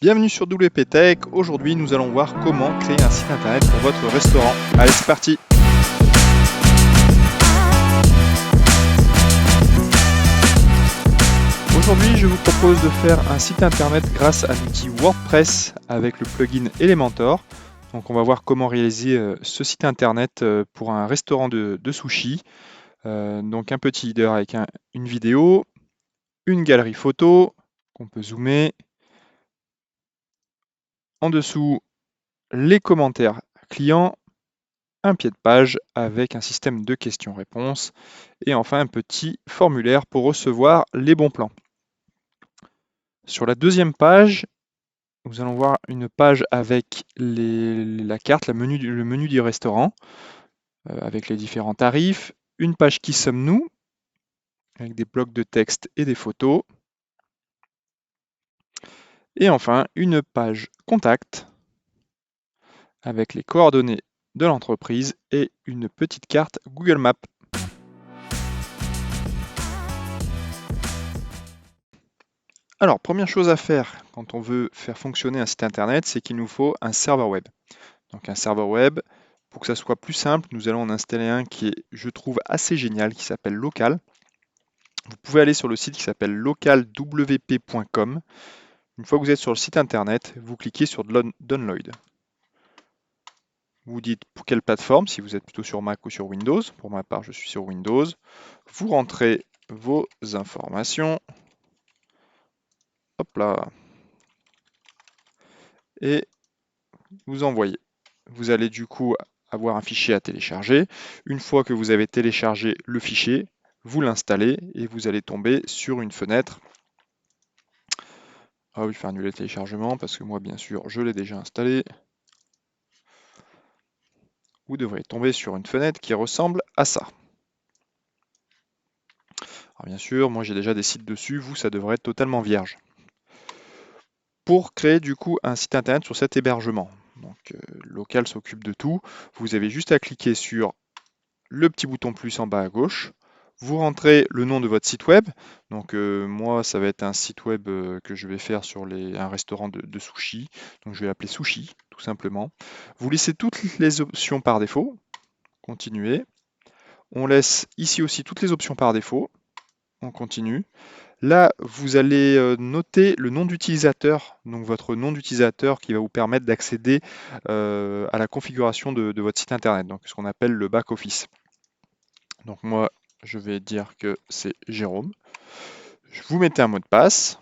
Bienvenue sur WP Tech. Aujourd'hui, nous allons voir comment créer un site internet pour votre restaurant. Allez, c'est parti. Aujourd'hui, je vous propose de faire un site internet grâce à l'outil WordPress avec le plugin Elementor. Donc, on va voir comment réaliser ce site internet pour un restaurant de sushi. Donc, un petit header avec une vidéo, une galerie photo qu'on peut zoomer. En dessous, les commentaires clients, un pied de page avec un système de questions-réponses et enfin un petit formulaire pour recevoir les bons plans. Sur la deuxième page, nous allons voir une page avec la carte, le menu du restaurant avec les différents tarifs, une page qui sommes-nous avec des blocs de texte et des photos et enfin une page contact avec les coordonnées de l'entreprise et une petite carte Google Maps. Alors, première chose à faire quand on veut faire fonctionner un site internet, c'est qu'il nous faut un serveur web. Donc un serveur web, pour que ça soit plus simple, nous allons en installer un qui est, je trouve, assez génial, qui s'appelle Local. Vous pouvez aller sur le site qui s'appelle localwp.com. Une fois que vous êtes sur le site internet, vous cliquez sur Download. Vous dites pour quelle plateforme, si vous êtes plutôt sur Mac ou sur Windows. Pour ma part, je suis sur Windows. Vous rentrez vos informations. Hop là. Et vous envoyez. Vous allez du coup avoir un fichier à télécharger. Une fois que vous avez téléchargé le fichier, vous l'installez et vous allez tomber sur une fenêtre. Ah oui, faire annuler le téléchargement parce que moi, bien sûr, je l'ai déjà installé. Vous devrez tomber sur une fenêtre qui ressemble à ça. Alors bien sûr, moi j'ai déjà des sites dessus, vous, ça devrait être totalement vierge. Pour créer du coup un site internet sur cet hébergement, donc Local s'occupe de tout, vous avez juste à cliquer sur le petit bouton plus en bas à gauche. Vous rentrez le nom de votre site web. Donc moi, ça va être un site web que je vais faire sur un restaurant de sushi. Donc je vais l'appeler Sushi, tout simplement. Vous laissez toutes les options par défaut. Continuez. On laisse ici aussi toutes les options par défaut. On continue. Là, vous allez noter le nom d'utilisateur, donc votre nom d'utilisateur qui va vous permettre d'accéder à la configuration de votre site internet, donc ce qu'on appelle le back-office. Donc moi, je vais dire que c'est Jérôme. Vous mettez un mot de passe.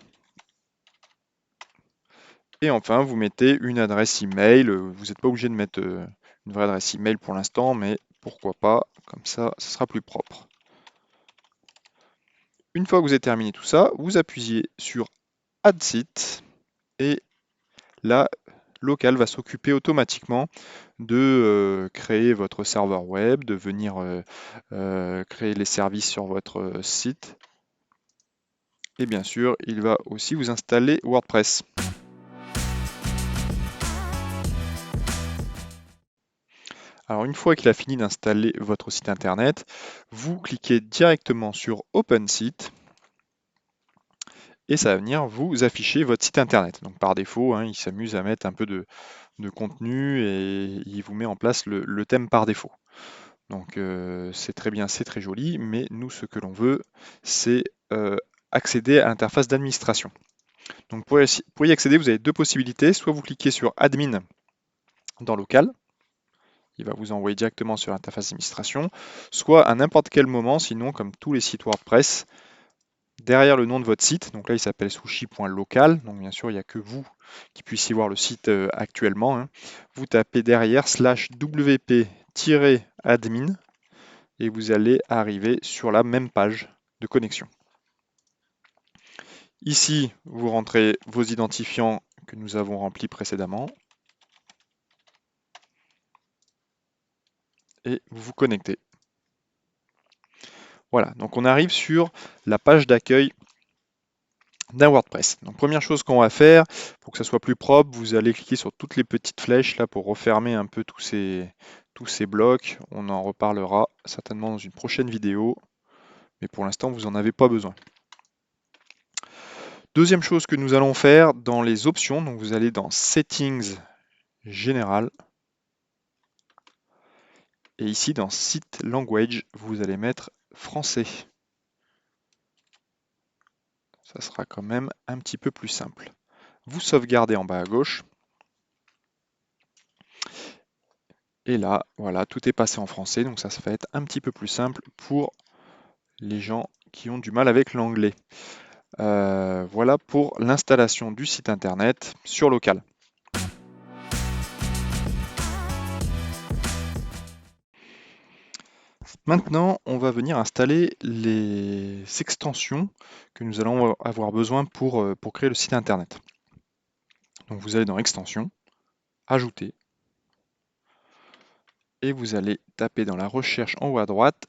Et enfin, vous mettez une adresse email. Vous n'êtes pas obligé de mettre une vraie adresse email pour l'instant, mais pourquoi pas, comme ça, ce sera plus propre. Une fois que vous avez terminé tout ça, vous appuyez sur Add Site et là, Local va s'occuper automatiquement de créer votre serveur web, de venir créer les services sur votre site. Et bien sûr, il va aussi vous installer WordPress. Alors une fois qu'il a fini d'installer votre site internet, vous cliquez directement sur Open Site et ça va venir vous afficher votre site internet. Donc par défaut, hein, il s'amuse à mettre un peu de contenu et il vous met en place le thème par défaut. Donc c'est très bien, c'est très joli, mais nous ce que l'on veut, c'est accéder à l'interface d'administration. Donc pour y accéder, vous avez deux possibilités. Soit vous cliquez sur Admin dans Local, il va vous envoyer directement sur l'interface d'administration, soit à n'importe quel moment, sinon comme tous les sites WordPress, derrière le nom de votre site, donc là il s'appelle sushi.local, donc bien sûr il n'y a que vous qui puissiez voir le site actuellement, hein. Vous tapez derrière /wp-admin et vous allez arriver sur la même page de connexion. Ici, vous rentrez vos identifiants que nous avons remplis précédemment et vous vous connectez. Voilà, donc on arrive sur la page d'accueil d'un WordPress. Donc première chose qu'on va faire, pour que ça soit plus propre, vous allez cliquer sur toutes les petites flèches là pour refermer un peu tous ces blocs. On en reparlera certainement dans une prochaine vidéo, mais pour l'instant vous n'en avez pas besoin. Deuxième chose que nous allons faire dans les options, donc vous allez dans Settings Général. Et ici, dans Site Language, vous allez mettre français. Ça sera quand même un petit peu plus simple. Vous sauvegardez en bas à gauche. Et là, voilà, tout est passé en français, donc ça va être un petit peu plus simple pour les gens qui ont du mal avec l'anglais. Voilà pour l'installation du site internet sur local. Maintenant, on va venir installer les extensions que nous allons avoir besoin pour créer le site internet. Donc vous allez dans Extensions, Ajouter, et vous allez taper dans la recherche en haut à droite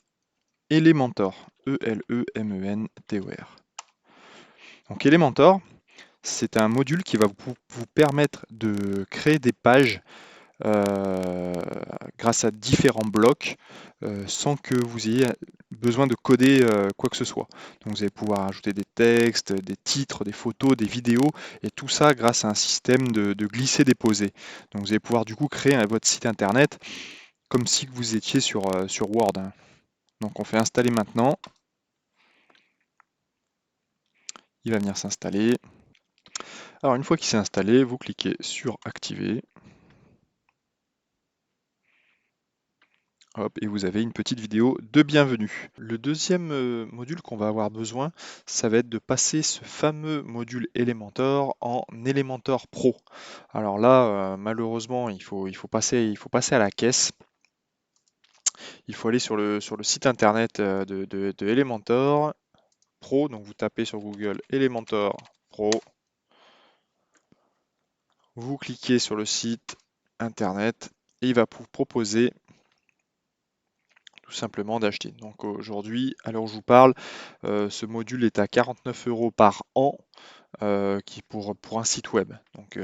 Elementor, E-L-E-M-E-N-T-O-R. Donc Elementor, c'est un module qui va vous permettre de créer des pages grâce à différents blocs sans que vous ayez besoin de coder quoi que ce soit. Donc vous allez pouvoir ajouter des textes, des titres, des photos, des vidéos et tout ça grâce à un système de glisser-déposer. Donc vous allez pouvoir du coup créer votre site internet comme si vous étiez sur Word. Donc on fait installer maintenant. Il va venir s'installer. Alors une fois qu'il s'est installé, vous cliquez sur Activer. Hop, et vous avez une petite vidéo de bienvenue. Le deuxième module qu'on va avoir besoin, ça va être de passer ce fameux module Elementor en Elementor Pro. Alors là, malheureusement, il faut passer à la caisse. Il faut aller sur le site internet de Elementor Pro. Donc vous tapez sur Google Elementor Pro. Vous cliquez sur le site internet et il va vous proposer tout simplement d'acheter. Donc aujourd'hui, à l'heure où je vous parle, ce module est à 49 € par an qui pour un site web. Donc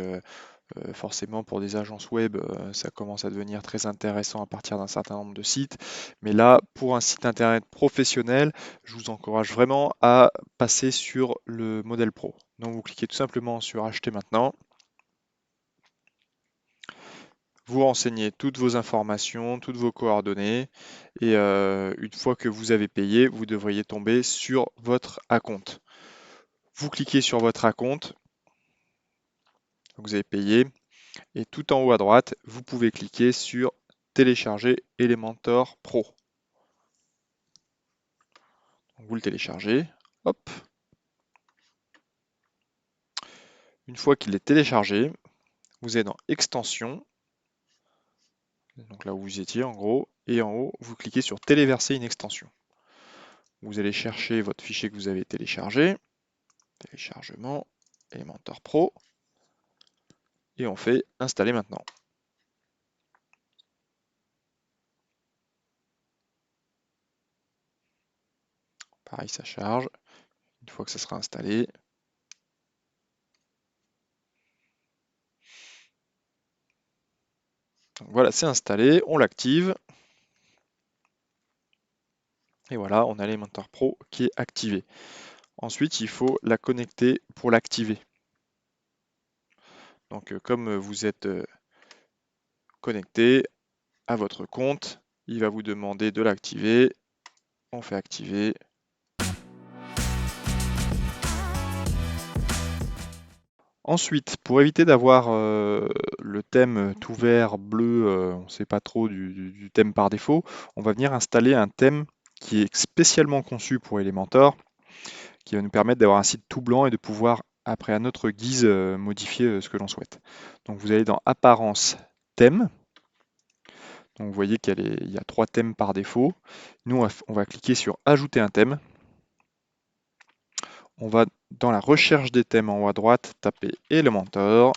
forcément pour des agences web, ça commence à devenir très intéressant à partir d'un certain nombre de sites. Mais là, pour un site internet professionnel, je vous encourage vraiment à passer sur le modèle pro. Donc vous cliquez tout simplement sur acheter maintenant. Vous renseignez toutes vos informations, toutes vos coordonnées, et une fois que vous avez payé, vous devriez tomber sur votre acompte. Vous cliquez sur votre acompte, vous avez payé, et tout en haut à droite, vous pouvez cliquer sur télécharger Elementor Pro. Donc vous le téléchargez, hop. Une fois qu'il est téléchargé, vous êtes dans Extensions, donc là où vous étiez en gros, et en haut, vous cliquez sur téléverser une extension. Vous allez chercher votre fichier que vous avez téléchargé, téléchargement, Elementor Pro, et on fait installer maintenant. Pareil, ça charge. Une fois que ça sera installé, donc voilà, c'est installé, on l'active. Et voilà, on a Elementor Pro qui est activé. Ensuite, il faut la connecter pour l'activer. Donc comme vous êtes connecté à votre compte, il va vous demander de l'activer. On fait activer. Ensuite, pour éviter d'avoir le thème tout vert, bleu, on ne sait pas trop du thème par défaut, on va venir installer un thème qui est spécialement conçu pour Elementor, qui va nous permettre d'avoir un site tout blanc et de pouvoir, après à notre guise, modifier ce que l'on souhaite. Donc vous allez dans Apparence, Thème. Donc vous voyez qu'il y a 3 thèmes par défaut. Nous, on va cliquer sur Ajouter un thème. On va dans la recherche des thèmes en haut à droite, taper Elementor.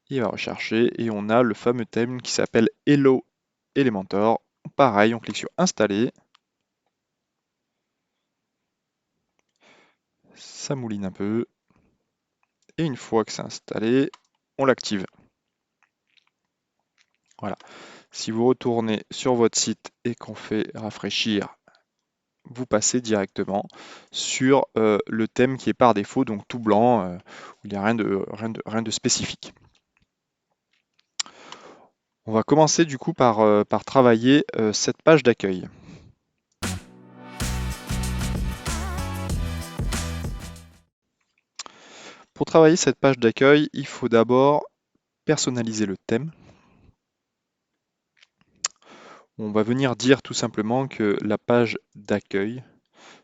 Il va rechercher et on a le fameux thème qui s'appelle Hello Elementor. Pareil, on clique sur Installer. Ça mouline un peu. Et une fois que c'est installé, on l'active. Voilà. Si vous retournez sur votre site et qu'on fait rafraîchir, vous passez directement sur le thème qui est par défaut, donc tout blanc, où il n'y a rien de spécifique. On va commencer du coup par travailler cette page d'accueil. Pour travailler cette page d'accueil, il faut d'abord personnaliser le thème. On va venir dire tout simplement que la page d'accueil,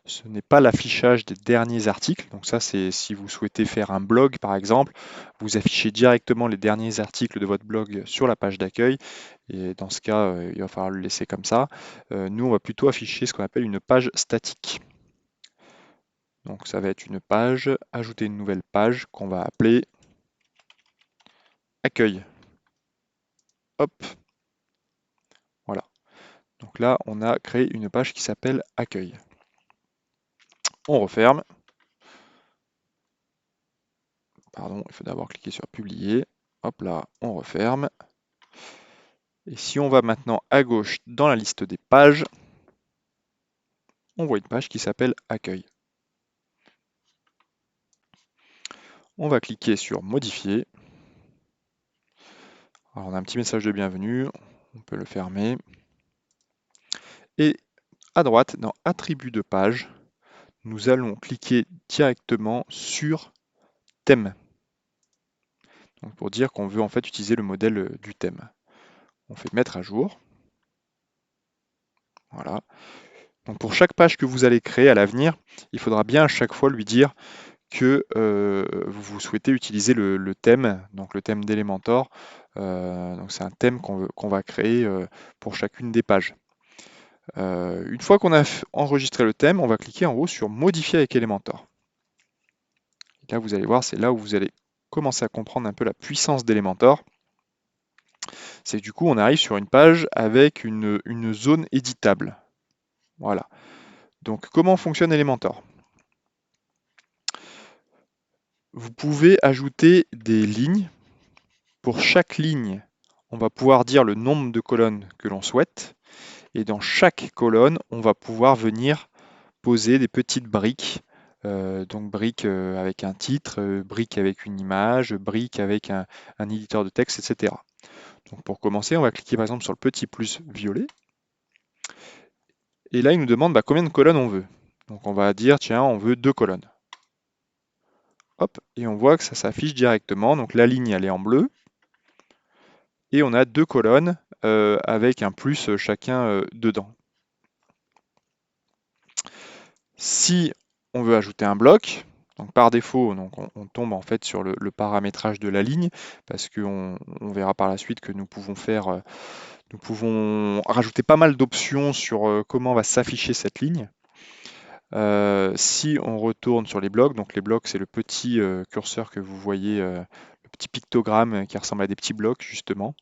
ce n'est pas l'affichage des derniers articles. Donc ça, c'est si vous souhaitez faire un blog, par exemple, vous affichez directement les derniers articles de votre blog sur la page d'accueil. Et dans ce cas, il va falloir le laisser comme ça. Nous, on va plutôt afficher ce qu'on appelle une page statique. Donc ça va être une page, ajouter une nouvelle page qu'on va appeler accueil. Hop, voilà. Donc là, on a créé une page qui s'appelle accueil. On referme. Pardon, il faut d'abord cliquer sur publier. Hop là, on referme. Et si on va maintenant à gauche dans la liste des pages, on voit une page qui s'appelle accueil. On va cliquer sur modifier. Alors on a un petit message de bienvenue, on peut le fermer. Et à droite, dans attributs de page, nous allons cliquer directement sur thème. Donc pour dire qu'on veut en fait utiliser le modèle du thème. On fait mettre à jour. Voilà. Donc pour chaque page que vous allez créer à l'avenir, il faudra bien à chaque fois lui dire que vous souhaitez utiliser le thème, donc le thème d'Elementor. Donc c'est un thème qu'on va créer pour chacune des pages. Une fois qu'on a enregistré le thème, on va cliquer en haut sur modifier avec Elementor. Et là vous allez voir, c'est là où vous allez commencer à comprendre un peu la puissance d'Elementor. C'est que du coup on arrive sur une page avec une zone éditable. Voilà. Donc comment fonctionne Elementor? Vous pouvez ajouter des lignes. Pour chaque ligne, on va pouvoir dire le nombre de colonnes que l'on souhaite. Et dans chaque colonne, on va pouvoir venir poser des petites briques. Donc briques avec un titre, briques avec une image, briques avec un éditeur de texte, etc. Donc pour commencer, on va cliquer par exemple sur le petit plus violet. Et là, il nous demande combien de colonnes on veut. Donc on va dire, tiens, on veut 2 colonnes. Hop, et on voit que ça s'affiche directement. Donc la ligne, elle est en bleu. Et on a 2 colonnes avec un plus chacun dedans. Si on veut ajouter un bloc, donc par défaut, donc on tombe en fait sur le paramétrage de la ligne, parce qu'on verra par la suite que nous pouvons rajouter pas mal d'options sur comment va s'afficher cette ligne. Si on retourne sur les blocs, donc les blocs c'est le petit curseur que vous voyez, le petit pictogramme qui ressemble à des petits blocs justement.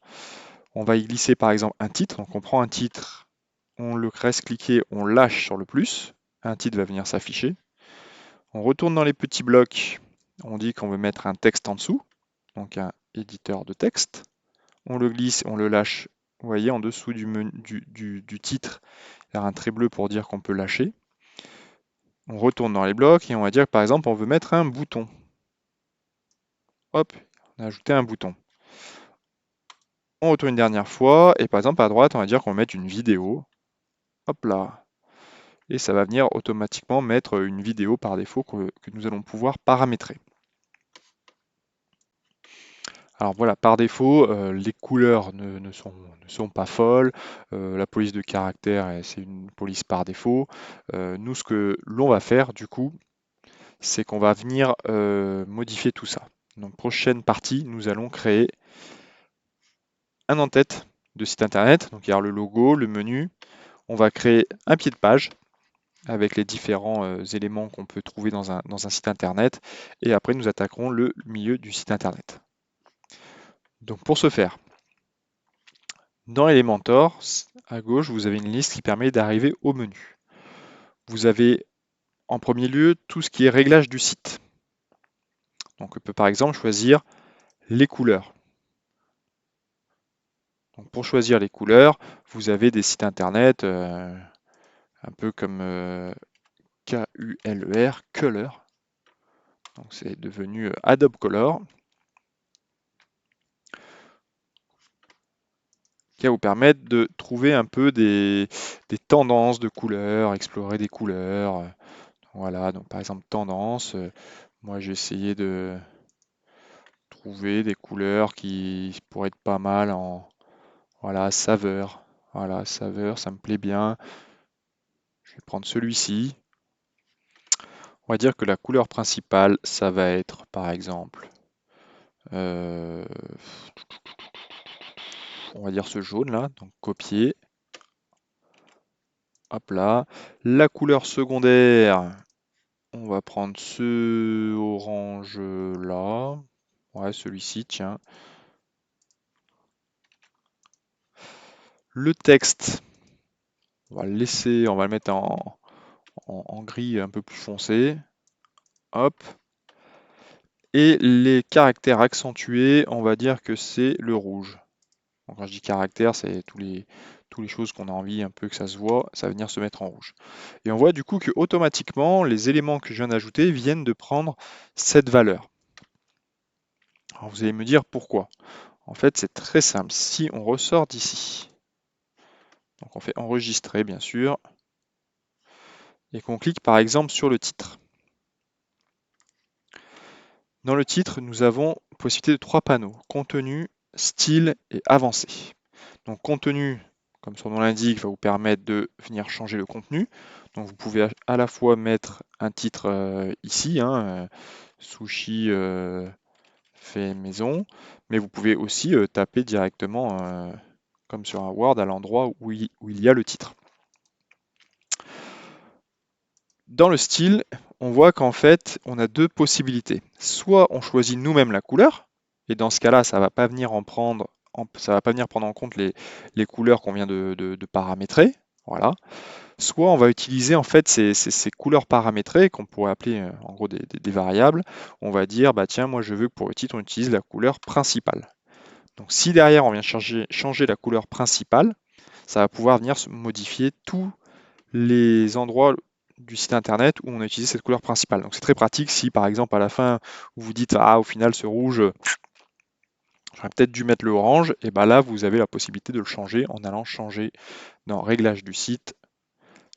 On va y glisser par exemple un titre, donc on prend un titre, on le reste cliqué, on lâche sur le plus, un titre va venir s'afficher. On retourne dans les petits blocs, on dit qu'on veut mettre un texte en dessous, donc un éditeur de texte. On le glisse, on le lâche, vous voyez en dessous du titre, il y a un trait bleu pour dire qu'on peut lâcher. On retourne dans les blocs et on va dire que par exemple on veut mettre un bouton. Hop, on a ajouté un bouton. On retourne une dernière fois et par exemple à droite on va dire qu'on va mettre une vidéo. Hop là. Et ça va venir automatiquement mettre une vidéo par défaut que nous allons pouvoir paramétrer. Alors voilà, par défaut, les couleurs ne sont pas folles. La police de caractère, c'est une police par défaut. Nous, ce que l'on va faire, du coup, c'est qu'on va venir modifier tout ça. Donc, prochaine partie, nous allons créer un en-tête de site internet. Donc, il y a le logo, le menu. On va créer un pied de page avec les différents éléments qu'on peut trouver dans un site internet. Et après, nous attaquerons le milieu du site internet. Donc, pour ce faire, dans Elementor, à gauche, vous avez une liste qui permet d'arriver au menu. Vous avez en premier lieu tout ce qui est réglage du site. Donc on peut par exemple choisir les couleurs. Donc pour choisir les couleurs, vous avez des sites internet un peu comme K-U-L-E-R, Color. Donc c'est devenu Adobe Color, qui va vous permettre de trouver un peu des tendances de couleurs, explorer des couleurs. Voilà, donc par exemple tendance, moi j'ai essayé de trouver des couleurs qui pourraient être pas mal en voilà, saveur. Voilà, saveur, ça me plaît bien. Je vais prendre celui-ci. On va dire que la couleur principale, ça va être par exemple, euh, on va dire ce jaune là, donc copier. Hop là. La couleur secondaire, on va prendre ce orange là. Ouais, celui-ci, tiens. Le texte, on va le laisser, on va le mettre en gris un peu plus foncé. Hop. Et les caractères accentués, on va dire que c'est le rouge. Donc quand je dis caractère, c'est tous les choses qu'on a envie un peu que ça se voit, ça va venir se mettre en rouge. Et on voit du coup que automatiquement, les éléments que je viens d'ajouter viennent de prendre cette valeur. Alors vous allez me dire pourquoi. En fait, c'est très simple. Si on ressort d'ici, donc on fait enregistrer bien sûr, et qu'on clique par exemple sur le titre. Dans le titre, nous avons possibilité de 3 panneaux, contenu, style et avancé. Donc contenu, comme son nom l'indique, va vous permettre de venir changer le contenu. Donc vous pouvez à la fois mettre un titre ici, hein, sushi fait maison, mais vous pouvez aussi taper directement, comme sur un Word, à l'endroit où il y a le titre. Dans le style, on voit qu'en fait, on a deux possibilités. Soit on choisit nous-mêmes la couleur, et dans ce cas-là, ça va pas venir ça va pas venir prendre en compte les couleurs qu'on vient de paramétrer. Voilà. Soit on va utiliser en fait ces couleurs paramétrées qu'on pourrait appeler en gros des variables. On va dire, bah tiens, moi je veux que pour le titre on utilise la couleur principale. Donc si derrière on vient changer la couleur principale, ça va pouvoir venir modifier tous les endroits du site internet où on a utilisé cette couleur principale. Donc c'est très pratique si par exemple à la fin vous vous dites ah au final ce rouge j'aurais peut-être dû mettre le orange, et bien là vous avez la possibilité de le changer en allant changer dans réglage du site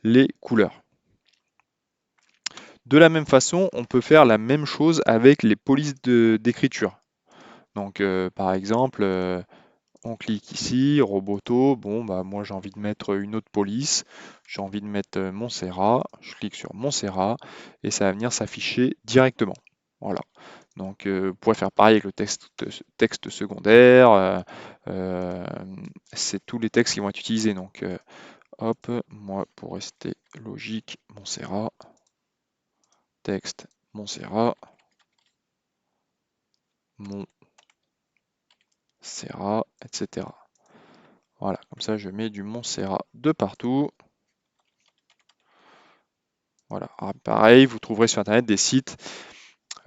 les couleurs. De la même façon, on peut faire la même chose avec les polices d'écriture. Donc par exemple, on clique ici, Roboto, bon bah moi j'ai envie de mettre une autre police, j'ai envie de mettre Montserrat, je clique sur Montserrat et ça va venir s'afficher directement. Voilà. Donc vous pourrez faire pareil avec le texte secondaire, c'est tous les textes qui vont être utilisés. Donc hop, moi pour rester logique, Montserrat, texte Montserrat, Montserrat, etc. Voilà, comme ça je mets du Montserrat de partout. Voilà, alors, pareil, vous trouverez sur Internet des sites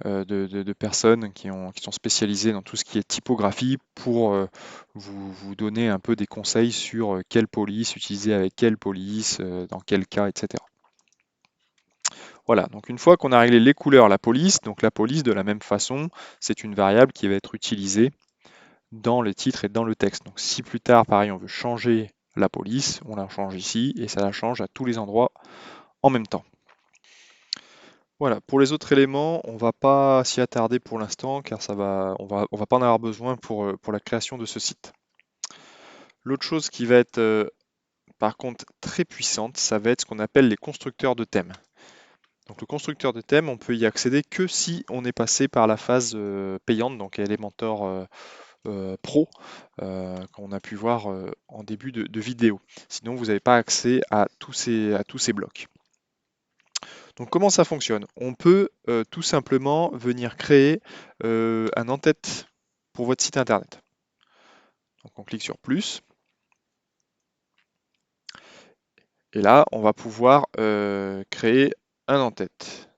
de personnes qui sont spécialisées dans tout ce qui est typographie pour vous donner un peu des conseils sur quelle police utiliser avec quelle police, dans quel cas, etc. Voilà, donc une fois qu'on a réglé les couleurs, la police, donc la police de la même façon, c'est une variable qui va être utilisée dans le titre et dans le texte. Donc si plus tard, pareil, on veut changer la police, on la change ici et ça la change à tous les endroits en même temps. Voilà, pour les autres éléments, on va pas s'y attarder pour l'instant car on va pas en avoir besoin pour la création de ce site. L'autre chose qui va être par contre très puissante, ça va être ce qu'on appelle les constructeurs de thèmes. Donc le constructeur de thème, on peut y accéder que si on est passé par la phase payante, donc Elementor Pro, qu'on a pu voir en début de vidéo. Sinon, vous n'avez pas accès à tous ces blocs. Donc comment ça fonctionne? On peut tout simplement venir créer un en-tête pour votre site internet. Donc on clique sur plus. Et là, on va pouvoir créer un en-tête.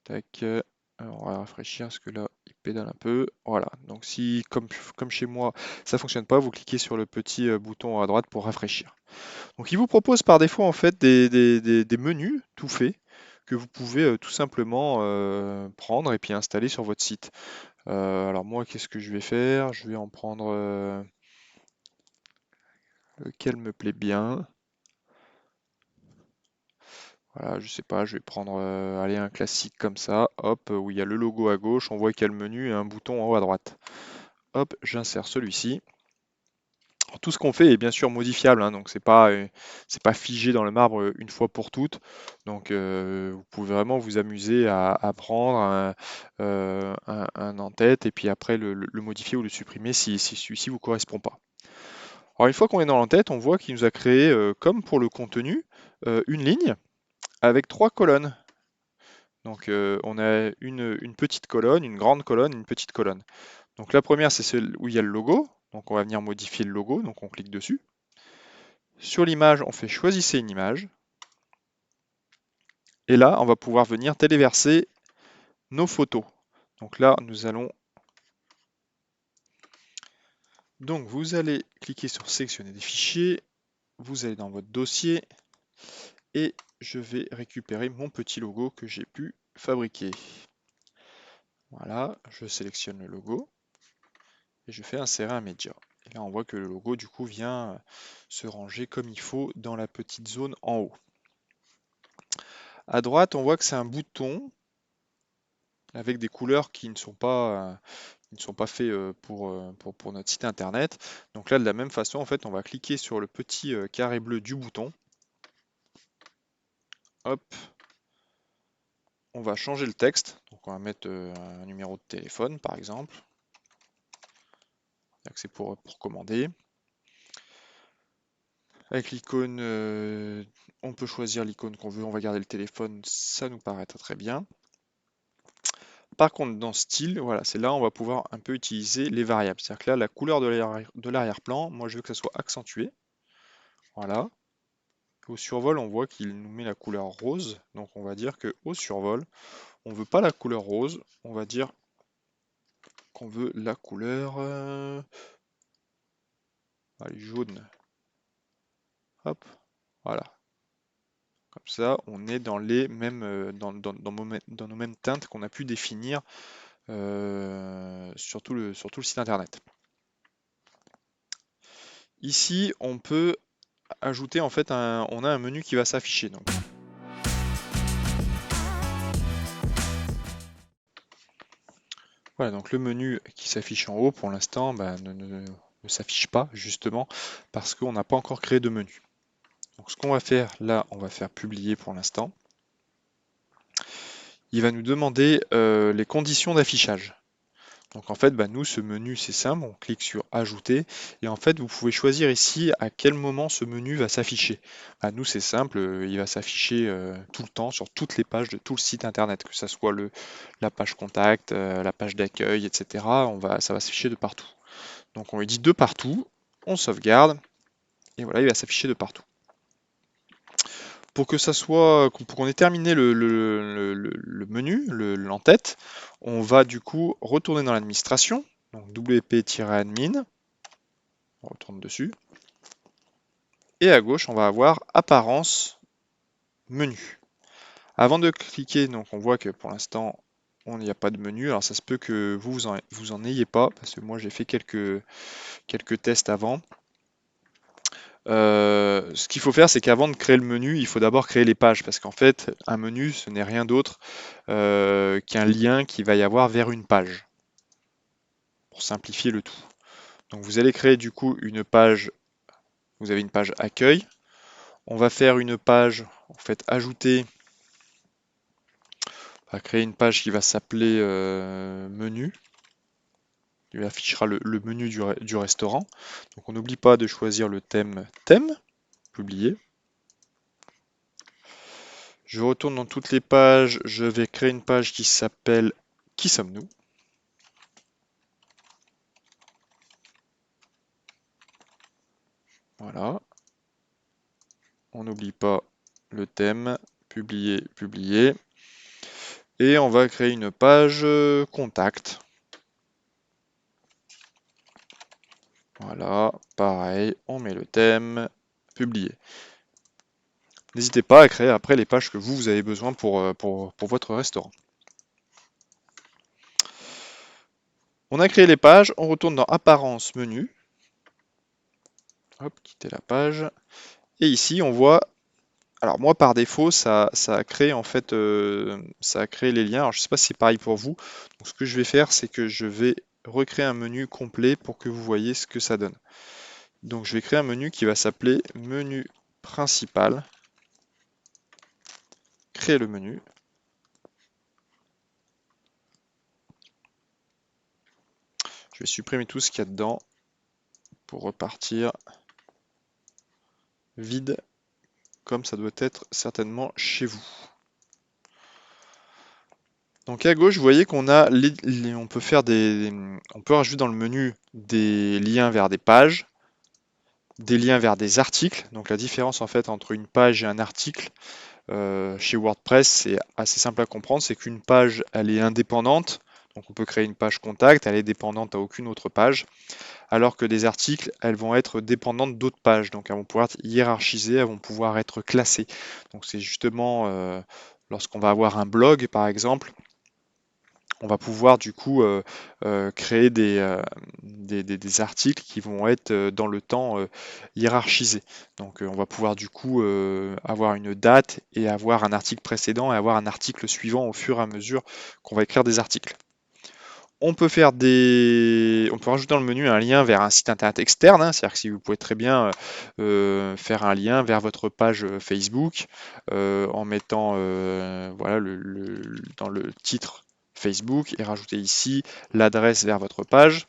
Tac. Alors, on va rafraîchir parce que là, il pédale un peu, voilà. Donc si, comme chez moi, ça fonctionne pas, vous cliquez sur le petit bouton à droite pour rafraîchir. Donc il vous propose par défaut en fait des menus tout faits que vous pouvez tout simplement prendre et puis installer sur votre site. Alors moi, qu'est-ce que je vais faire? Je vais en prendre lequel me plaît bien. Voilà, je sais pas, je vais prendre allez, un classique comme ça, hop, où il y a le logo à gauche, on voit qu'il y a le menu et un bouton en haut à droite. Hop, j'insère celui-ci. Tout ce qu'on fait est bien sûr modifiable, hein, donc c'est pas figé dans le marbre une fois pour toutes. Donc vous pouvez vraiment vous amuser à prendre un en-tête et puis après le modifier ou le supprimer si celui-ci vous correspond pas. Alors une fois qu'on est dans l'en-tête, on voit qu'il nous a créé, comme pour le contenu, une ligne avec trois colonnes. Donc on a une petite colonne, une grande colonne, une petite colonne. Donc la première, c'est celle où il y a le logo. Donc on va venir modifier le logo, donc on clique dessus. Sur l'image, on fait choisissez une image. Et là, on va pouvoir venir téléverser nos photos. Donc là, nous allons... Donc vous allez cliquer sur sélectionner des fichiers. Vous allez dans votre dossier. Et je vais récupérer mon petit logo que j'ai pu fabriquer. Voilà, je sélectionne le logo. Et je fais insérer un média. Et là, on voit que le logo, du coup, vient se ranger comme il faut dans la petite zone en haut. À droite, on voit que c'est un bouton avec des couleurs qui ne sont pas faits pour notre site internet. Donc là, de la même façon, en fait, on va cliquer sur le petit carré bleu du bouton. Hop, on va changer le texte. Donc on va mettre un numéro de téléphone, par exemple. C'est pour commander. Avec l'icône, on peut choisir l'icône qu'on veut. On va garder le téléphone, ça nous paraît très bien. Par contre, dans style, voilà, c'est là où on va pouvoir un peu utiliser les variables. C'est-à-dire que là, la couleur de l'arrière-plan, moi je veux que ça soit accentué. Voilà. Au survol, on voit qu'il nous met la couleur rose. Donc on va dire qu'au survol, on ne veut pas la couleur rose. On va dire qu'on veut la couleur allez, jaune. Hop, voilà. Comme ça, on est dans les mêmes, dans nos mêmes teintes qu'on a pu définir sur tout le site internet. Ici, on peut ajouter en fait on a un menu qui va s'afficher. Donc. Voilà, donc le menu qui s'affiche en haut pour l'instant bah, ne s'affiche pas justement parce qu'on n'a pas encore créé de menu. Donc ce qu'on va faire là, on va faire publier pour l'instant. Il va nous demander les conditions d'affichage. Donc en fait, bah, nous, ce menu, c'est simple, on clique sur Ajouter, et en fait, vous pouvez choisir ici à quel moment ce menu va s'afficher. Bah, nous, c'est simple, il va s'afficher tout le temps sur toutes les pages de tout le site internet, que ce soit la page contact, la page d'accueil, etc. Ça va s'afficher de partout. Donc on lui dit de partout, on sauvegarde, et voilà, il va s'afficher de partout. Pour que ça soit, pour qu'on ait terminé le menu, l'en-tête, on va du coup retourner dans l'administration, donc wp-admin, on retourne dessus, et à gauche on va avoir apparence menu. Avant de cliquer, donc on voit que pour l'instant on n'y a pas de menu, alors ça se peut que vous en ayez pas, parce que moi j'ai fait quelques tests avant. Ce qu'il faut faire, c'est qu'avant de créer le menu, il faut d'abord créer les pages, parce qu'en fait, un menu, ce n'est rien d'autre qu'un lien qui va y avoir vers une page, pour simplifier le tout. Donc vous allez créer du coup une page, vous avez une page accueil, on va faire une page, en fait, ajouter, on va créer une page qui va s'appeler menu, il affichera le menu du restaurant. Donc on n'oublie pas de choisir le thème, publier. Je retourne dans toutes les pages, je vais créer une page qui s'appelle Qui sommes-nous? Voilà. On n'oublie pas le thème, publier, publier. Et on va créer une page contact. Voilà, pareil, on met le thème, publier. N'hésitez pas à créer après les pages que vous avez besoin pour votre restaurant. On a créé les pages, on retourne dans Apparence, menu. Hop, quitter la page. Et ici, on voit. Alors moi, par défaut, ça a créé en fait, ça a créé les liens. Alors je ne sais pas si c'est pareil pour vous. Donc ce que je vais faire, c'est que je vais recréer un menu complet pour que vous voyez ce que ça donne. Donc je vais créer un menu qui va s'appeler menu principal. Créer le menu. Je vais supprimer tout ce qu'il y a dedans pour repartir vide, comme ça doit être certainement chez vous. Donc à gauche, vous voyez qu'on a on peut faire on peut rajouter dans le menu des liens vers des pages, des liens vers des articles. Donc la différence en fait entre une page et un article chez WordPress, c'est assez simple à comprendre, c'est qu'une page, elle est indépendante. Donc on peut créer une page contact, elle est dépendante à aucune autre page, alors que des articles, elles vont être dépendantes d'autres pages. Donc elles vont pouvoir être hiérarchisées, elles vont pouvoir être classées. Donc c'est justement lorsqu'on va avoir un blog par exemple, on va pouvoir du coup créer des articles qui vont être dans le temps hiérarchisés. Donc on va pouvoir du coup avoir une date et avoir un article précédent et avoir un article suivant au fur et à mesure qu'on va écrire des articles. On peut rajouter dans le menu un lien vers un site internet externe, hein, c'est-à-dire que si vous pouvez très bien faire un lien vers votre page Facebook en mettant voilà, dans le titre Facebook et rajouter ici l'adresse vers votre page.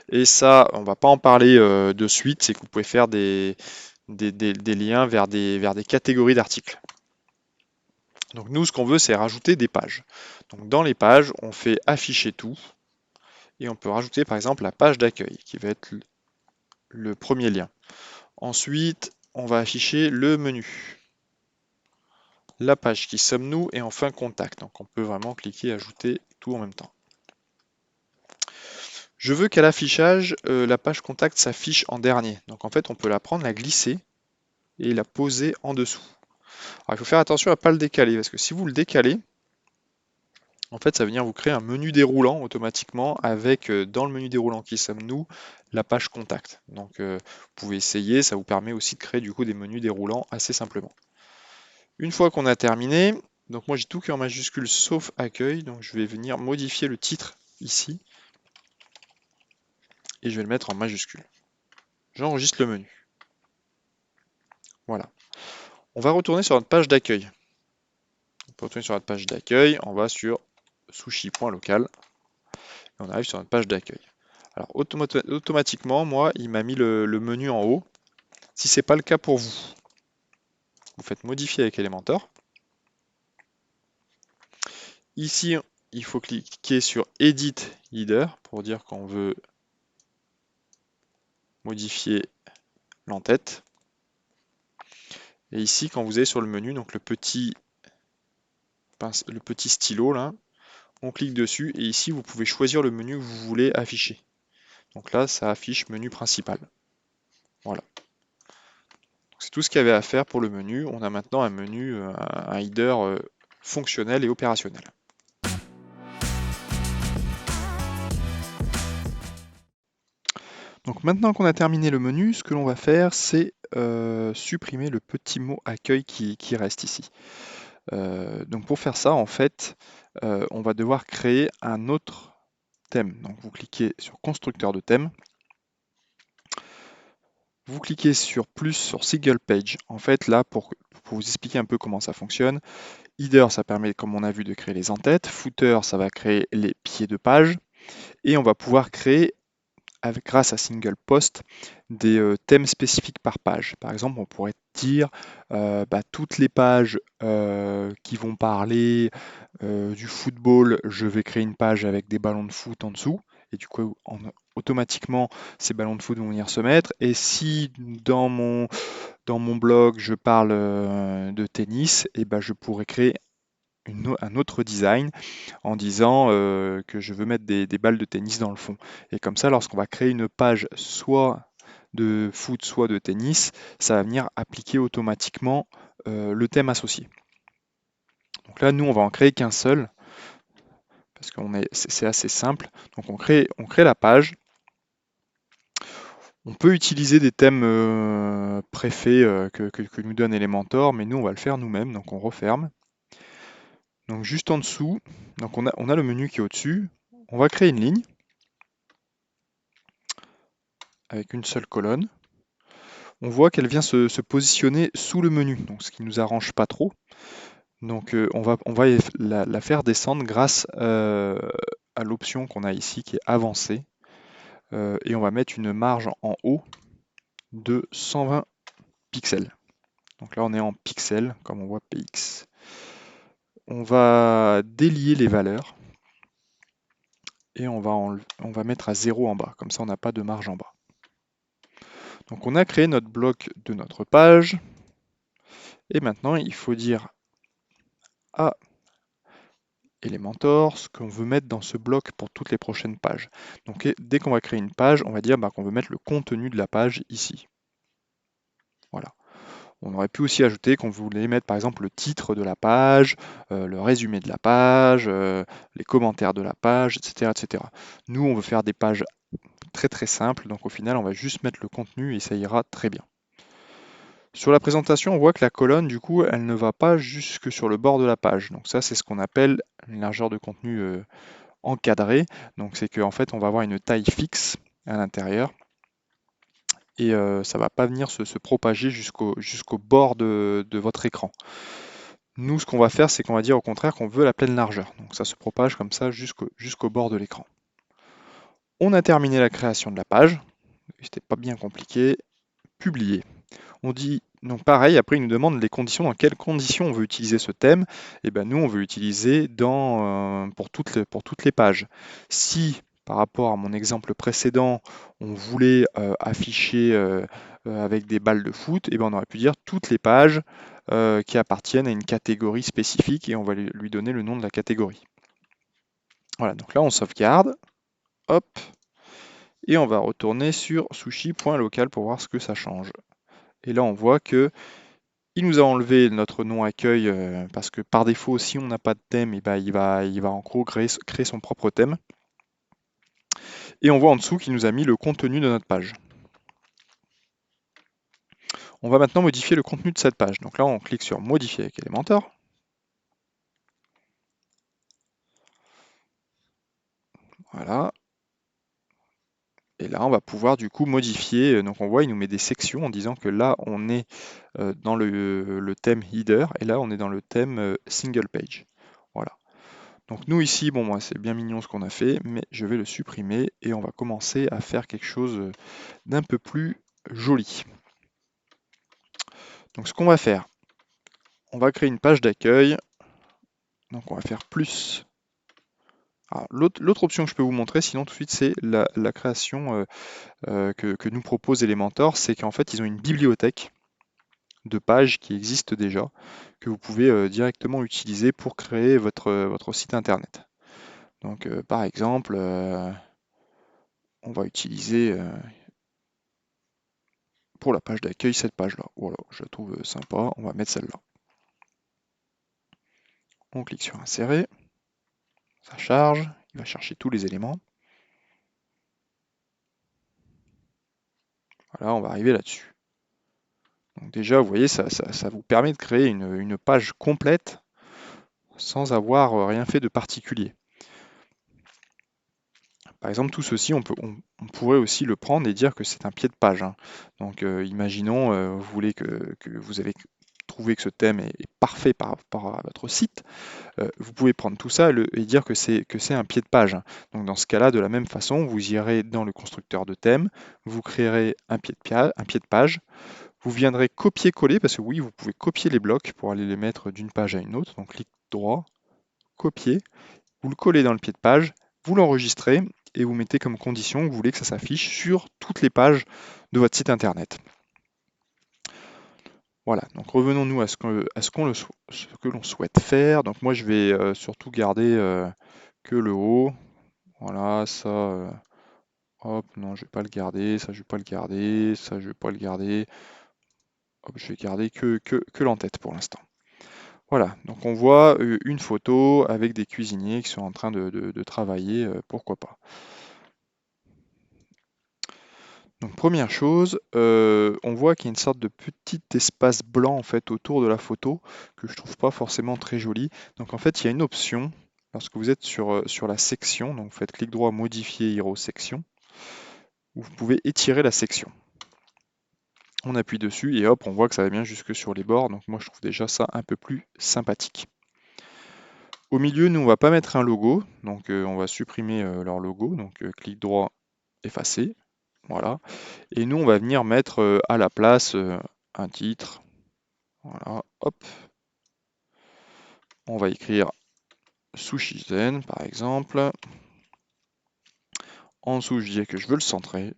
Et ça, on va pas en parler de suite, c'est que vous pouvez faire des liens vers des catégories d'articles. Donc nous, ce qu'on veut, c'est rajouter des pages. Donc dans les pages, on fait afficher tout. Et on peut rajouter par exemple la page d'accueil qui va être le premier lien. Ensuite, on va afficher le menu, la page qui sommes-nous et enfin contact. Donc on peut vraiment cliquer et ajouter tout en même temps. Je veux qu'à l'affichage, la page contact s'affiche en dernier. Donc en fait, on peut la prendre, la glisser et la poser en dessous. Alors il faut faire attention à ne pas le décaler parce que si vous le décalez, en fait, ça va venir vous créer un menu déroulant automatiquement avec dans le menu déroulant qui sommes-nous la page contact. Donc vous pouvez essayer, ça vous permet aussi de créer du coup des menus déroulants assez simplement. Une fois qu'on a terminé, donc moi j'ai tout qui est en majuscule sauf accueil, donc je vais venir modifier le titre ici et je vais le mettre en majuscule. J'enregistre le menu. Voilà. On va retourner sur notre page d'accueil. On peut retourner sur notre page d'accueil, on va sur sushi.local et on arrive sur notre page d'accueil. Alors automatiquement, moi, il m'a mis le menu en haut. Si ce n'est pas le cas pour vous, vous faites modifier avec Elementor. Ici, il faut cliquer sur Edit Header pour dire qu'on veut modifier l'entête. Et ici, quand vous allez sur le menu, donc le petit stylo là, on clique dessus et ici vous pouvez choisir le menu que vous voulez afficher. Donc là, ça affiche menu principal. Voilà. C'est tout ce qu'il y avait à faire pour le menu. On a maintenant un menu, un header fonctionnel et opérationnel. Donc maintenant qu'on a terminé le menu, ce que l'on va faire, c'est supprimer le petit mot accueil qui reste ici. Donc pour faire ça, en fait, on va devoir créer un autre thème. Donc vous cliquez sur constructeur de thème. Vous cliquez sur plus sur single page. En fait, là, pour vous expliquer un peu comment ça fonctionne, header, ça permet, comme on a vu, de créer les entêtes. Footer, ça va créer les pieds de page. Et on va pouvoir créer, grâce à single post, des thèmes spécifiques par page. Par exemple, on pourrait dire toutes les pages qui vont parler du football, je vais créer une page avec des ballons de foot en dessous. Et du coup, automatiquement, ces ballons de foot vont venir se mettre. Et si dans mon blog, je parle de tennis, et ben, je pourrais créer un autre design en disant que je veux mettre des balles de tennis dans le fond. Et comme ça, lorsqu'on va créer une page soit de foot, soit de tennis, ça va venir appliquer automatiquement le thème associé. Donc là, nous, on va en créer qu'un seul, parce que c'est assez simple. Donc on crée la page. On peut utiliser des thèmes préfaits que nous donne Elementor, mais nous, on va le faire nous-mêmes. Donc on referme. Donc juste en dessous, donc on a le menu qui est au-dessus. On va créer une ligne avec une seule colonne. On voit qu'elle vient se positionner sous le menu, donc ce qui ne nous arrange pas trop. Donc on va la faire descendre grâce à l'option qu'on a ici qui est avancée. Et on va mettre une marge en haut de 120 pixels. Donc là on est en pixels, comme on voit px. On va délier les valeurs et on va mettre à 0 en bas, comme ça on n'a pas de marge en bas. Donc on a créé notre bloc de notre page. Et maintenant il faut dire à Elementor ce qu'on veut mettre dans ce bloc pour toutes les prochaines pages. Donc dès qu'on va créer une page, on va dire qu'on veut mettre le contenu de la page ici. Voilà. On aurait pu aussi ajouter qu'on voulait mettre par exemple le titre de la page, le résumé de la page, les commentaires de la page, etc., etc. Nous, on veut faire des pages très très simples, donc au final, on va juste mettre le contenu et ça ira très bien. Sur la présentation, on voit que la colonne, du coup, elle ne va pas jusque sur le bord de la page. Donc ça, c'est ce qu'on appelle une largeur de contenu encadrée. Donc c'est qu'en fait, on va avoir une taille fixe à l'intérieur et ça ne va pas venir se propager jusqu'au bord de votre écran. Nous, ce qu'on va faire, c'est qu'on va dire au contraire qu'on veut la pleine largeur. Donc ça se propage comme ça jusqu'au bord de l'écran. On a terminé la création de la page. C'était pas bien compliqué. Publier. On dit, donc pareil, après il nous demande les conditions, dans quelles conditions on veut utiliser ce thème. Et bien nous, on veut l'utiliser pour toutes les pages. Si, par rapport à mon exemple précédent, on voulait afficher avec des balles de foot, et ben on aurait pu dire toutes les pages qui appartiennent à une catégorie spécifique et on va lui donner le nom de la catégorie. Voilà, donc là on sauvegarde, hop, et on va retourner sur sushi.local pour voir ce que ça change. Et là on voit que il nous a enlevé notre nom accueil parce que par défaut, si on n'a pas de thème, et ben, il va en gros créer son propre thème. Et on voit en dessous qu'il nous a mis le contenu de notre page. On va maintenant modifier le contenu de cette page. Donc là, on clique sur Modifier avec Elementor. Voilà. Et là, on va pouvoir du coup modifier. Donc on voit, il nous met des sections en disant que là, on est dans le thème Header et là, on est dans le thème Single Page. Voilà. Donc nous ici, bon moi c'est bien mignon ce qu'on a fait, mais je vais le supprimer et on va commencer à faire quelque chose d'un peu plus joli. Donc ce qu'on va faire, on va créer une page d'accueil. Donc on va faire plus. L'autre option que je peux vous montrer, sinon tout de suite, c'est la création que nous propose Elementor, c'est qu'en fait ils ont une bibliothèque de pages qui existe déjà, que vous pouvez directement utiliser pour créer votre site internet. Donc par exemple, on va utiliser pour la page d'accueil cette page-là. Voilà, je la trouve sympa, on va mettre celle-là. On clique sur Insérer, ça charge, il va chercher tous les éléments. Voilà, on va arriver là-dessus. Donc déjà, vous voyez, ça vous permet de créer une page complète sans avoir rien fait de particulier. Par exemple, tout ceci, on pourrait aussi le prendre et dire que c'est un pied de page. Hein. Donc, imaginons, vous voulez que vous avez trouvé que ce thème est parfait par rapport à votre site. Vous pouvez prendre tout ça et dire que c'est un pied de page. Hein. Donc, dans ce cas-là, de la même façon, vous irez dans le constructeur de thème, vous créerez un pied de page. Vous viendrez copier-coller, parce que oui, vous pouvez copier les blocs pour aller les mettre d'une page à une autre. Donc, clic droit, copier. Vous le collez dans le pied de page, vous l'enregistrez et vous mettez comme condition que vous voulez que ça s'affiche sur toutes les pages de votre site internet. Voilà, donc revenons-nous à ce que l'on souhaite faire. Donc moi je vais surtout garder que le haut. Voilà, ça, hop, non, je vais pas le garder, ça je vais pas le garder, ça je vais pas le garder. Hop, je vais garder que l'en-tête pour l'instant. Voilà, donc on voit une photo avec des cuisiniers qui sont en train de travailler, pourquoi pas. Donc première chose, on voit qu'il y a une sorte de petit espace blanc en fait autour de la photo que je trouve pas forcément très joli. Donc en fait, il y a une option lorsque vous êtes sur la section, donc vous faites clic droit, modifier Hero section, où vous pouvez étirer la section. On appuie dessus et hop, on voit que ça va bien jusque sur les bords. Donc moi, je trouve déjà ça un peu plus sympathique. Au milieu, nous, on va pas mettre un logo, donc on va supprimer leur logo. Donc clic droit, effacer. Voilà. Et nous, on va venir mettre à la place un titre. Voilà, hop. On va écrire Sushi Zen, par exemple. En dessous, je dis que je veux le centrer.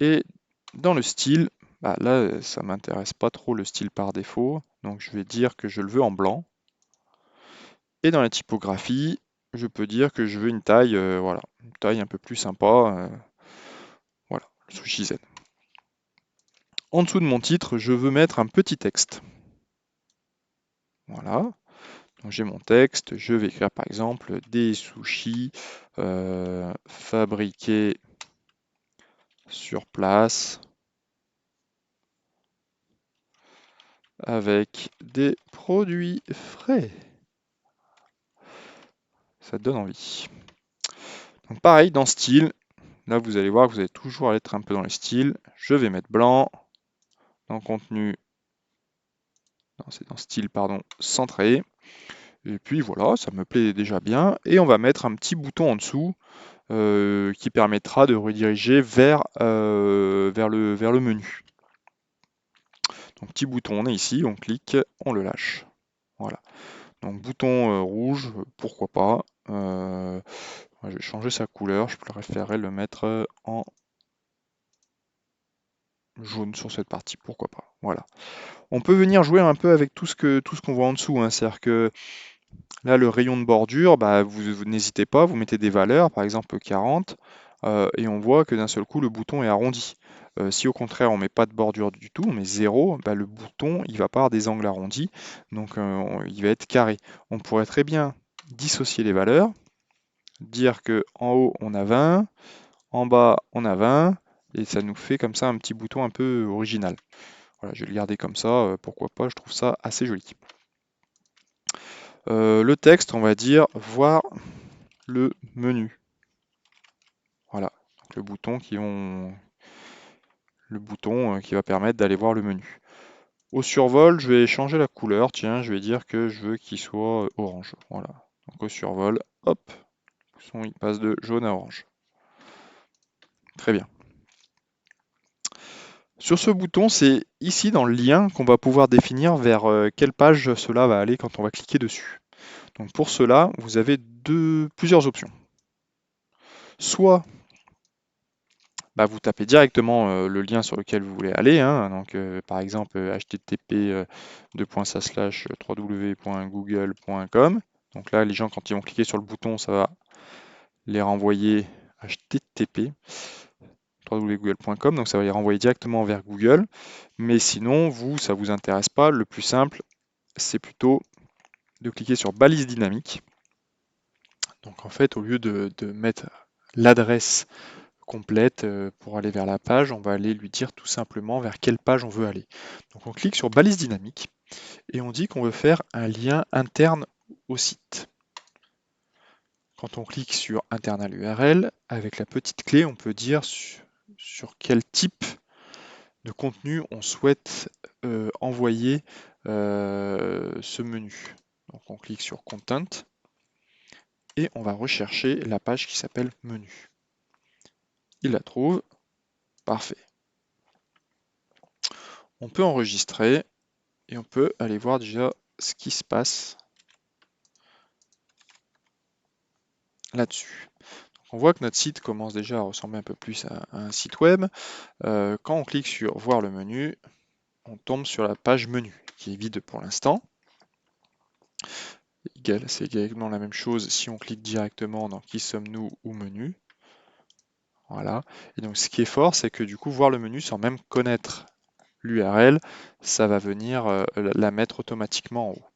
Et dans le style, bah là, ça m'intéresse pas trop le style par défaut. Donc je vais dire que je le veux en blanc. Et dans la typographie, je peux dire que je veux une taille, voilà, une taille un peu plus sympa. Voilà, le Sushi Zen. En dessous de mon titre, je veux mettre un petit texte. Voilà. Donc j'ai mon texte, je vais écrire par exemple des sushis fabriqués sur place avec des produits frais. Ça donne envie. Donc pareil, dans style, là vous allez voir que vous allez toujours être un peu dans le style. Je vais mettre blanc, dans contenu, non, c'est dans style, pardon, centré. Et puis voilà, ça me plaît déjà bien. Et on va mettre un petit bouton en dessous qui permettra de rediriger vers le menu. Donc petit bouton, on est ici, on clique, on le lâche. Voilà. Donc bouton rouge, pourquoi pas. Je vais changer sa couleur, je préférerais le mettre en jaune sur cette partie, pourquoi pas. Voilà. On peut venir jouer un peu avec tout ce qu'on voit en dessous, hein. C'est-à-dire que là, le rayon de bordure, bah, vous n'hésitez pas, vous mettez des valeurs, par exemple 40, et on voit que d'un seul coup, le bouton est arrondi. Si au contraire, on met pas de bordure du tout, on met 0, bah, le bouton, il va pas avoir des angles arrondis, donc il va être carré. On pourrait très bien dissocier les valeurs, dire que en haut, on a 20, en bas, on a 20, et ça nous fait comme ça un petit bouton un peu original. Voilà, je vais le garder comme ça, pourquoi pas, je trouve ça assez joli. Le texte, on va dire voir le menu. Voilà, donc le bouton qui va permettre d'aller voir le menu. Au survol, je vais changer la couleur. Tiens, je vais dire que je veux qu'il soit orange. Voilà. Donc au survol, hop, il passe de jaune à orange. Très bien. Sur ce bouton, c'est ici dans le lien qu'on va pouvoir définir vers quelle page cela va aller quand on va cliquer dessus. Donc pour cela, vous avez plusieurs options. Soit bah, vous tapez directement le lien sur lequel vous voulez aller, hein. Donc par exemple http www.google.com. Donc là, les gens, quand ils vont cliquer sur le bouton, ça va les renvoyer http www.google.com, donc ça va les renvoyer directement vers Google. Mais sinon, vous, ça vous intéresse pas. Le plus simple, c'est plutôt de cliquer sur balise dynamique. Donc en fait, au lieu de mettre l'adresse complète pour aller vers la page, on va aller lui dire tout simplement vers quelle page on veut aller. Donc on clique sur balise dynamique et on dit qu'on veut faire un lien interne au site. Quand on clique sur internal URL, avec la petite clé, on peut dire sur quel type de contenu on souhaite envoyer ce menu. Donc on clique sur Content et on va rechercher la page qui s'appelle Menu. Il la trouve, parfait. On peut enregistrer et on peut aller voir déjà ce qui se passe là-dessus. On voit que notre site commence déjà à ressembler un peu plus à un site web. Quand on clique sur voir le menu, on tombe sur la page menu, qui est vide pour l'instant. C'est également la même chose si on clique directement dans qui sommes-nous ou menu. Voilà. Et donc ce qui est fort, c'est que du coup, voir le menu sans même connaître l'URL, ça va venir la mettre automatiquement en haut.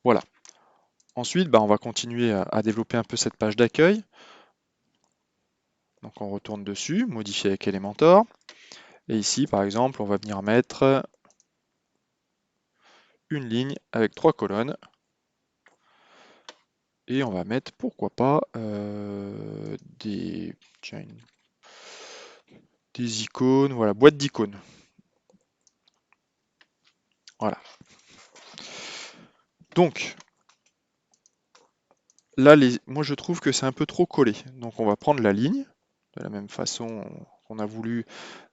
Voilà. Ensuite, on va continuer à développer un peu cette page d'accueil. Donc on retourne dessus, modifier avec Elementor. Et ici, par exemple, on va venir mettre une ligne avec 3 colonnes. Et on va mettre, pourquoi pas, des icônes, voilà, boîte d'icônes. Voilà. Donc, là, moi je trouve que c'est un peu trop collé. Donc on va prendre la ligne, de la même façon qu'on a voulu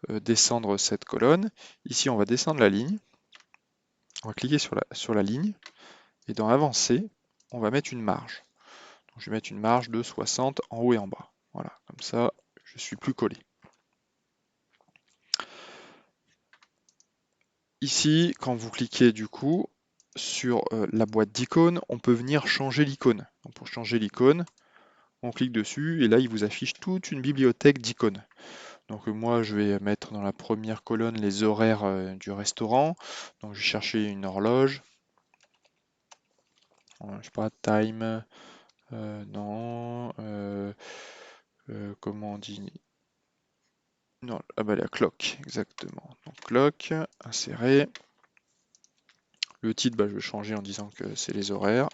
descendre cette colonne. Ici, on va descendre la ligne. On va cliquer sur la ligne. Et dans Avancer, on va mettre une marge. Donc, je vais mettre une marge de 60 en haut et en bas. Voilà, comme ça, je suis plus collé. Ici, quand vous cliquez du coup sur la boîte d'icônes, on peut venir changer l'icône. Donc pour changer l'icône, on clique dessus et là il vous affiche toute une bibliothèque d'icônes. Donc moi je vais mettre dans la première colonne les horaires du restaurant. Donc je vais chercher une horloge. Je sais pas, time, non, comment on dit? Non, ah bah la clock, exactement. Donc clock, insérer. Le titre, je vais changer en disant que c'est les horaires.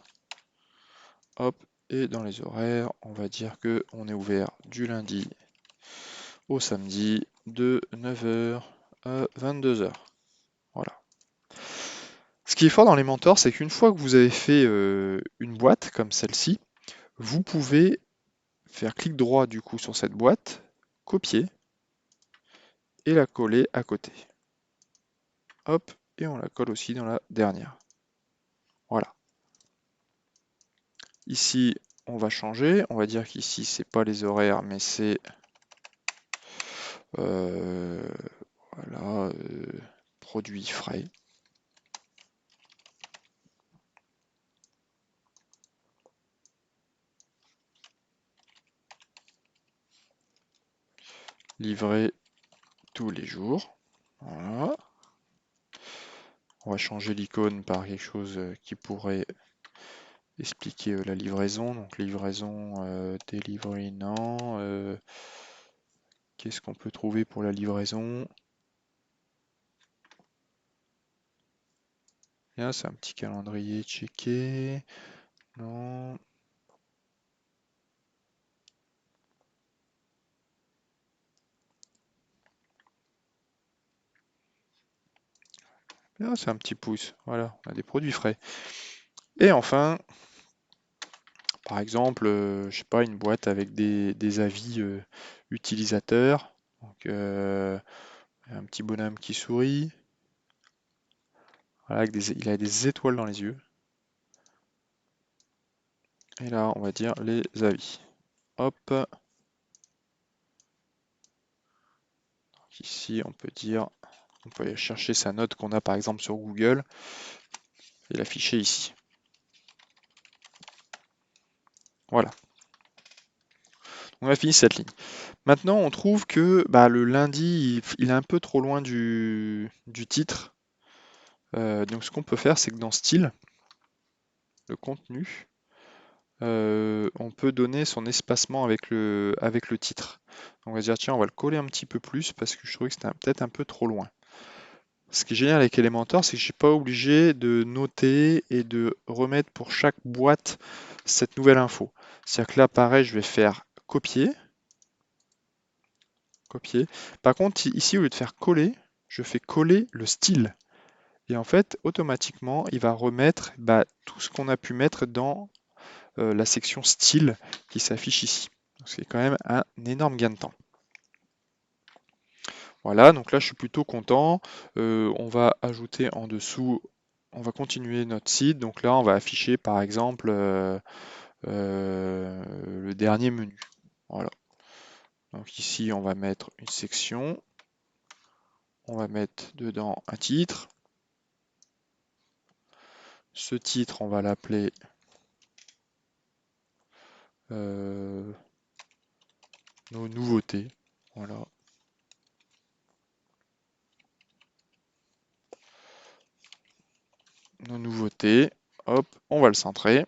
Hop, et dans les horaires, on va dire que on est ouvert du lundi au samedi de 9h à 22h. Voilà. Ce qui est fort dans les mentors, c'est qu'une fois que vous avez fait une boîte comme celle-ci, vous pouvez faire clic droit du coup sur cette boîte, copier et la coller à côté. Hop, et on la colle aussi dans la dernière. Voilà. Ici, on va changer. On va dire qu'ici, c'est pas les horaires, mais c'est voilà, produits frais. Livré tous les jours. Voilà. On va changer l'icône par quelque chose qui pourrait expliquer la livraison. Donc livraison, delivery, non. Qu'est-ce qu'on peut trouver pour la livraison? Bien, c'est un petit calendrier checké. Non. Bien, c'est un petit pouce. Voilà, on a des produits frais. Et enfin, par exemple, je sais pas, une boîte avec des avis utilisateurs. Donc, un petit bonhomme qui sourit. Voilà, il a des étoiles dans les yeux. Et là, on va dire les avis. Hop. Donc ici, on peut dire, on peut aller chercher sa note qu'on a par exemple sur Google et l'afficher ici. Voilà. On a fini cette ligne. Maintenant, on trouve que le lundi, il est un peu trop loin du titre. Donc, ce qu'on peut faire, c'est que dans Style, le contenu, on peut donner son espacement avec le titre. On va dire, tiens, on va le coller un petit peu plus parce que je trouvais que c'était peut-être un peu trop loin. Ce qui est génial avec Elementor, c'est que je suis pas obligé de noter et de remettre pour chaque boîte cette nouvelle info. C'est-à-dire que là, pareil, je vais faire copier. Copier. Par contre, ici, au lieu de faire coller, je fais coller le style. Et en fait, automatiquement, il va remettre tout ce qu'on a pu mettre dans la section style qui s'affiche ici. C'est quand même un énorme gain de temps. Voilà, donc là je suis plutôt content. On va ajouter en dessous, on va continuer notre site. Donc là on va afficher par exemple le dernier menu. Voilà. Donc ici on va mettre une section. On va mettre dedans un titre. Ce titre, on va l'appeler nos nouveautés. Voilà. Nos nouveautés. Hop, on va le centrer.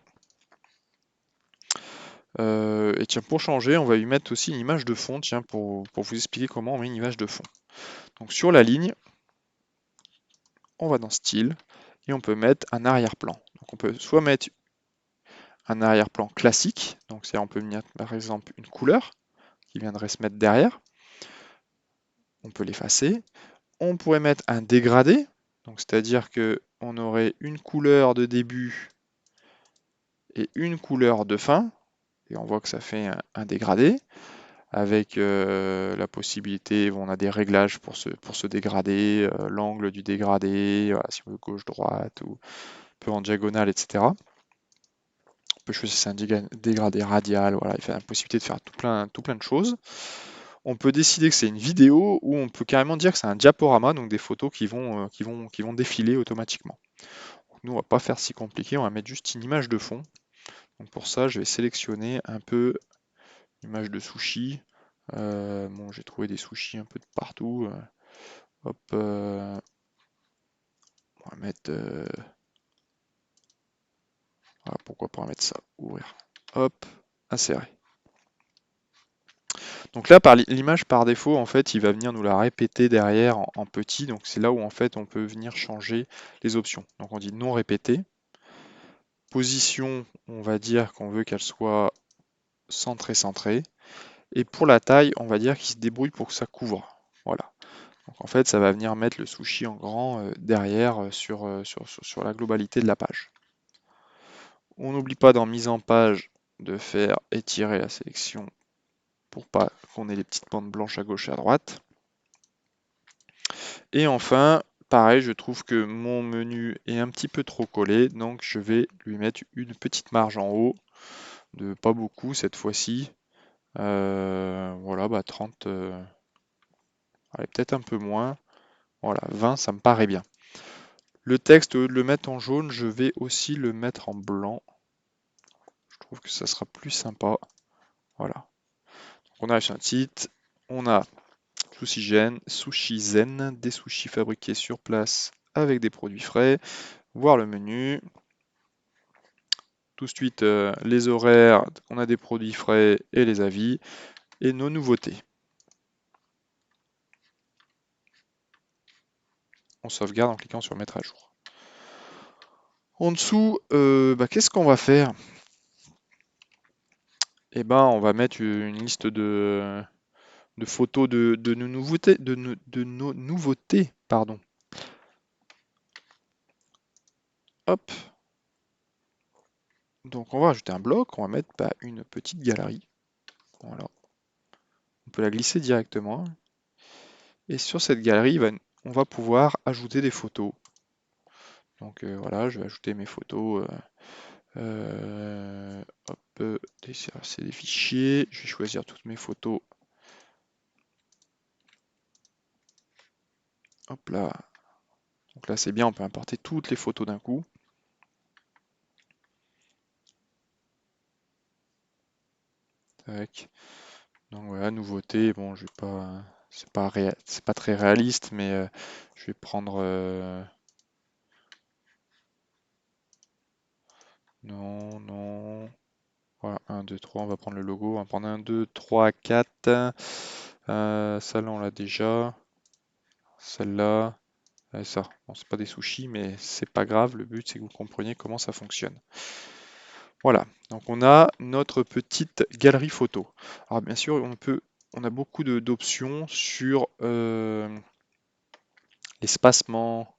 Et tiens, pour changer, on va lui mettre aussi une image de fond, tiens, pour vous expliquer comment on met une image de fond. Donc sur la ligne, on va dans Style, et on peut mettre un arrière-plan. Donc on peut soit mettre un arrière-plan classique, donc c'est on peut mettre par exemple une couleur qui viendrait se mettre derrière. On peut l'effacer. On pourrait mettre un dégradé, donc c'est-à-dire que on aurait une couleur de début et une couleur de fin, et on voit que ça fait un dégradé, avec la possibilité, on a des réglages pour ce dégradé, l'angle du dégradé, voilà, si on veut gauche-droite ou un peu en diagonale, etc. On peut choisir si c'est un dégradé radial, voilà, il y a la possibilité de faire tout plein de choses. On peut décider que c'est une vidéo ou on peut carrément dire que c'est un diaporama, donc des photos qui vont défiler automatiquement. Donc nous, on va pas faire si compliqué, on va mettre juste une image de fond. Donc pour ça, je vais sélectionner un peu image de sushi. Bon, j'ai trouvé des sushis un peu de partout. Hop, on va mettre. Voilà, pourquoi pas mettre ça? Ouvrir. Hop, insérer. Donc là, par l'image par défaut, en fait, il va venir nous la répéter derrière en petit. Donc c'est là où en fait on peut venir changer les options. Donc on dit non répété. Position, on va dire qu'on veut qu'elle soit centrée. Et pour la taille, on va dire qu'il se débrouille pour que ça couvre. Voilà. Donc en fait, ça va venir mettre le sushi en grand derrière sur la globalité de la page. On n'oublie pas dans mise en page de faire étirer la sélection pour pas qu'on ait les petites bandes blanches à gauche et à droite. Et enfin, pareil, je trouve que mon menu est un petit peu trop collé, donc je vais lui mettre une petite marge en haut, de pas beaucoup cette fois-ci. Voilà, bah 30, allez, peut-être un peu moins. Voilà, 20, ça me paraît bien. Le texte, au lieu de le mettre en jaune, je vais aussi le mettre en blanc. Je trouve que ça sera plus sympa. Voilà. Donc on a sur un site, on a Sushi Zen, des sushis fabriqués sur place avec des produits frais. Voir le menu. Tout de suite, les horaires, on a des produits frais et les avis. Et nos nouveautés. On sauvegarde en cliquant sur mettre à jour. En dessous, qu'est-ce qu'on va faire? Eh ben, on va mettre une liste de photos de nos nouveautés, de nos nouveautés, pardon. Hop. Donc on va rajouter un bloc, on va mettre une petite galerie. Voilà. On peut la glisser directement. Et sur cette galerie, on va pouvoir ajouter des photos. Donc voilà, je vais ajouter mes photos. Hop, c'est des fichiers. Je vais choisir toutes mes photos. Hop là. Donc là c'est bien, on peut importer toutes les photos d'un coup. Tac. Donc voilà, nouveauté. Bon, je vais pas, c'est pas très réaliste, mais je vais prendre. Non, non. Voilà, 1, 2, 3, on va prendre le logo. On va prendre 1, 2, 3, 4. Celle-là, on l'a déjà. Celle-là. Et ça. Bon, c'est pas des sushis, mais c'est pas grave. Le but, c'est que vous compreniez comment ça fonctionne. Voilà. Donc, on a notre petite galerie photo. Alors, bien sûr, on a beaucoup d'options sur l'espacement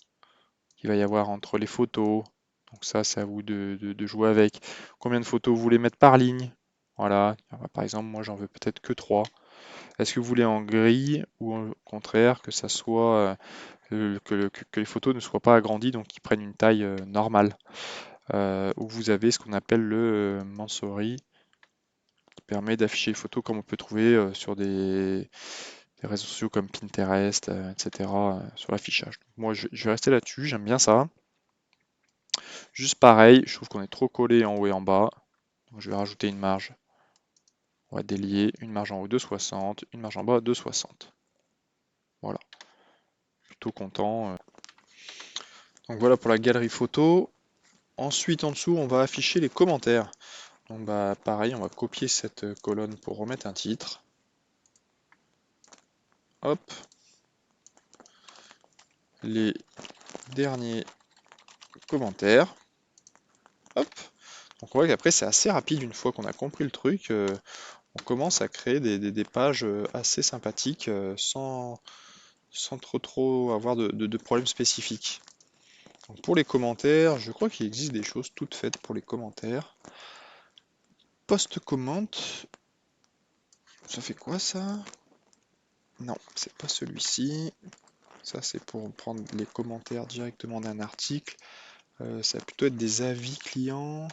qu'il va y avoir entre les photos. Donc ça, c'est à vous de jouer avec. Combien de photos vous voulez mettre par ligne? Voilà. Par exemple, moi, j'en veux peut-être que 3. Est-ce que vous voulez en gris ou au contraire que ça soit que les photos ne soient pas agrandies, donc qu'ils prennent une taille normale, où vous avez ce qu'on appelle le Mansory, qui permet d'afficher les photos comme on peut trouver sur des réseaux sociaux comme Pinterest, etc. sur l'affichage. Moi, je vais rester là-dessus, j'aime bien ça. Juste pareil, je trouve qu'on est trop collé en haut et en bas. Donc, je vais rajouter une marge. On va délier une marge en haut de 60, une marge en bas de 60. Voilà, plutôt content. Donc voilà pour la galerie photo. Ensuite, en dessous, on va afficher les commentaires. Donc bah pareil, on va copier cette colonne pour remettre un titre. Hop, les derniers commentaires. Hop. Donc on voit qu'après c'est assez rapide une fois qu'on a compris le truc. On commence à créer des pages assez sympathiques sans trop avoir de problèmes spécifiques. Donc pour les commentaires, je crois qu'il existe des choses toutes faites pour les commentaires. Post-comment, ça fait quoi ça? Non, c'est pas celui-ci. Ça c'est pour prendre les commentaires directement d'un article. Ça va plutôt être des avis clients.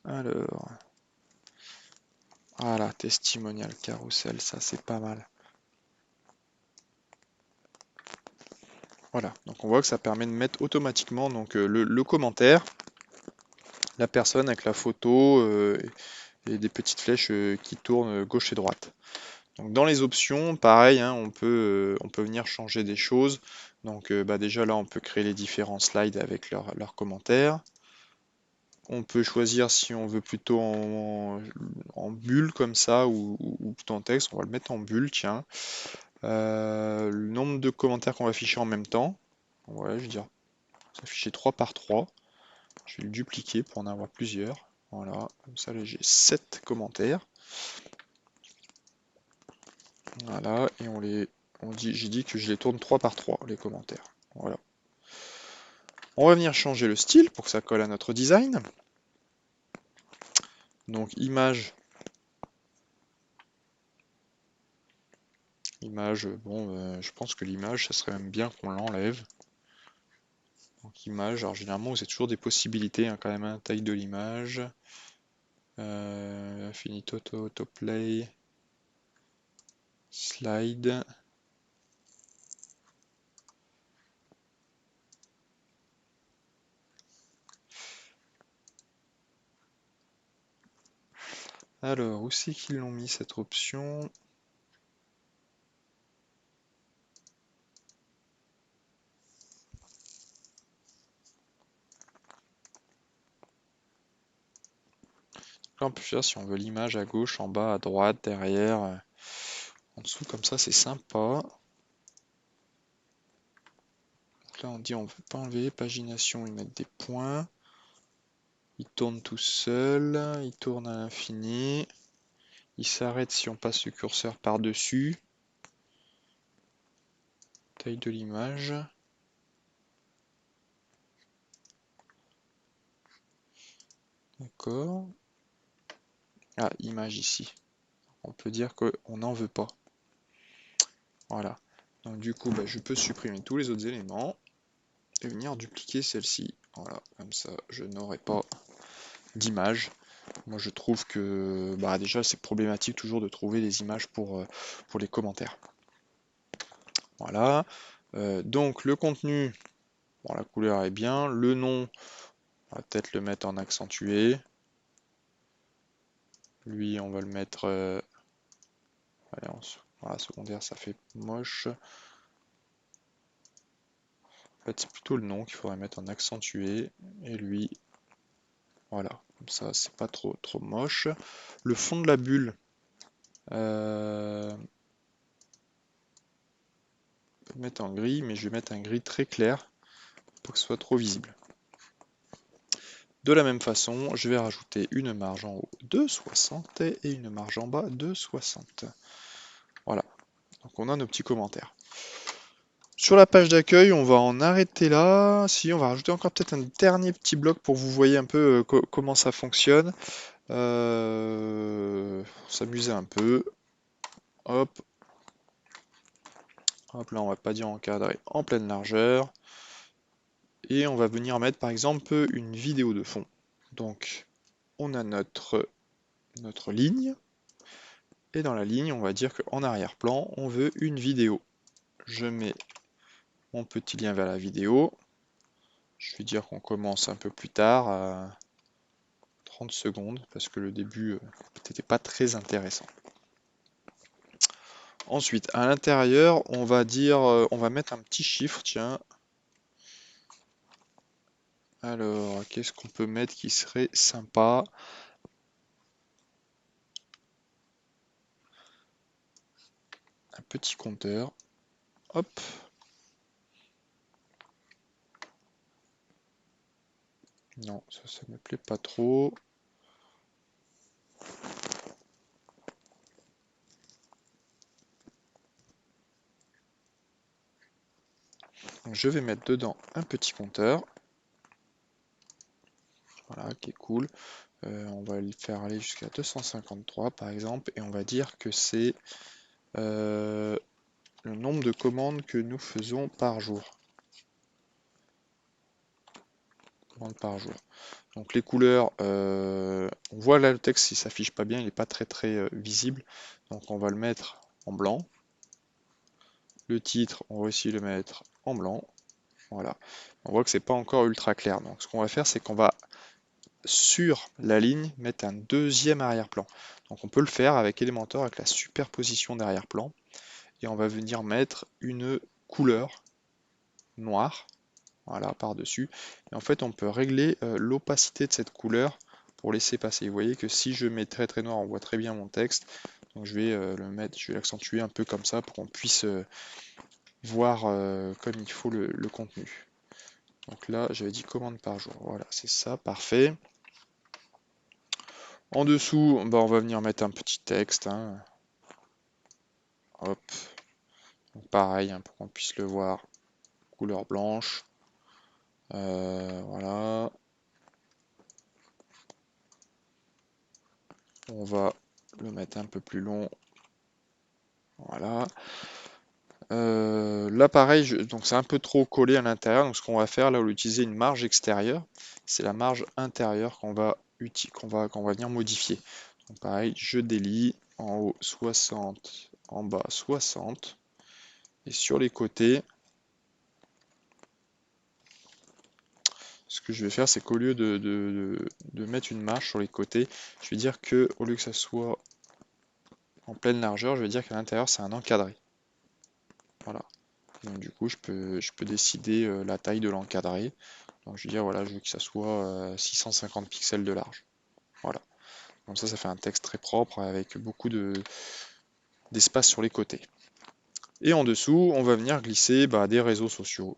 Alors, voilà, testimonial carousel, ça c'est pas mal. Voilà, donc on voit que ça permet de mettre automatiquement donc, le commentaire, la personne avec la photo et des petites flèches qui tournent gauche et droite. Donc dans les options, pareil, hein, on peut venir changer des choses. Donc bah, déjà là, on peut créer les différents slides avec leurs commentaires. On peut choisir si on veut plutôt en bulle comme ça ou plutôt en texte. On va le mettre en bulle, tiens. Le nombre de commentaires qu'on va afficher en même temps. Ouais, je veux dire, s'afficher 3 par 3. Je vais le dupliquer pour en avoir plusieurs. Voilà, comme ça là j'ai 7 commentaires. Voilà, et j'ai dit que je les tourne 3 par 3, les commentaires. Voilà. On va venir changer le style pour que ça colle à notre design. Donc image, bon, je pense que l'image, ça serait même bien qu'on l'enlève. Donc image, alors généralement, c'est toujours des possibilités hein, quand même, hein, taille de l'image, finito, autoplay, slide. Alors, où c'est qu'ils l'ont mis cette option? Là, on peut faire si on veut l'image à gauche, en bas, à droite, derrière, en dessous, comme ça, c'est sympa. Donc là, on dit on veut pas enlever, pagination, ils mettent des points. Il tourne tout seul, il tourne à l'infini. Il s'arrête si on passe le curseur par-dessus. Taille de l'image. D'accord. Ah, image ici. On peut dire qu'on n'en veut pas. Voilà. Donc du coup, bah, je peux supprimer tous les autres éléments et venir dupliquer celle-ci. Voilà, comme ça, je n'aurai pas d'image. Moi, je trouve que bah, déjà, c'est problématique toujours de trouver les images pour les commentaires. Voilà. Donc le contenu, bon, la couleur est bien. Le nom, on va peut-être le mettre en accentué. Lui, on va le mettre allez, voilà, secondaire, ça fait moche. En fait, c'est plutôt le nom qu'il faudrait mettre en accentué. Et lui, voilà, comme ça, c'est pas trop moche. Le fond de la bulle, on peut le mettre en gris, mais je vais mettre un gris très clair pour que ce soit trop visible. De la même façon, je vais rajouter une marge en haut de 60 et une marge en bas de 60. Voilà, donc on a nos petits commentaires. Sur la page d'accueil, on va en arrêter là. Si, on va rajouter encore peut-être un dernier petit bloc pour que vous voyez un peu comment ça fonctionne. S'amuser un peu. Hop. Hop, là on va pas dire encadré en pleine largeur. Et on va venir mettre par exemple une vidéo de fond. Donc on a notre ligne. Et dans la ligne, on va dire qu'en arrière-plan, on veut une vidéo. Je mets mon petit lien vers la vidéo. Je vais dire qu'on commence un peu plus tard, à 30 secondes, parce que le début n'était pas très intéressant. Ensuite, à l'intérieur, on va dire, on va mettre un petit chiffre, tiens. Alors, qu'est-ce qu'on peut mettre qui serait sympa? Un petit compteur. Hop. Non, ça me plaît pas trop. Donc, je vais mettre dedans un petit compteur. Voilà, qui est cool. On va le faire aller jusqu'à 253 par exemple, et on va dire que c'est le nombre de commandes que nous faisons par jour. Par jour. Donc les couleurs, on voit là le texte s'il s'affiche pas bien, il n'est pas très visible. Donc on va le mettre en blanc. Le titre, on va aussi le mettre en blanc. Voilà. On voit que c'est pas encore ultra clair. Donc ce qu'on va faire, c'est qu'on va sur la ligne mettre un deuxième arrière-plan. Donc on peut le faire avec Elementor, avec la superposition d'arrière-plan. Et on va venir mettre une couleur noire, voilà, par-dessus. Et en fait, on peut régler l'opacité de cette couleur pour laisser passer. Vous voyez que si je mets très noir, on voit très bien mon texte. Donc je vais le mettre, je vais l'accentuer un peu comme ça pour qu'on puisse voir comme il faut le contenu. Donc là, j'avais dit commande par jour. Voilà, c'est ça, parfait. En dessous, bah, on va venir mettre un petit texte, hein. Hop. Donc pareil, hein, pour qu'on puisse le voir. Couleur blanche. Voilà. On va le mettre un peu plus long. Voilà. Là pareil, donc c'est un peu trop collé à l'intérieur. Donc ce qu'on va faire, là, on va utiliser une marge extérieure. C'est la marge intérieure qu'on va venir modifier. Donc pareil, je délie en haut 60, en bas 60. Et sur les côtés, ce que je vais faire, c'est qu'au lieu de mettre une marge sur les côtés, je vais dire que au lieu que ça soit en pleine largeur, je vais dire qu'à l'intérieur c'est un encadré. Voilà. Donc du coup, je peux décider la taille de l'encadré. Donc je vais dire voilà, je veux que ça soit 650 pixels de large. Voilà. Comme ça fait un texte très propre avec beaucoup d'espace sur les côtés. Et en dessous, on va venir glisser des réseaux sociaux.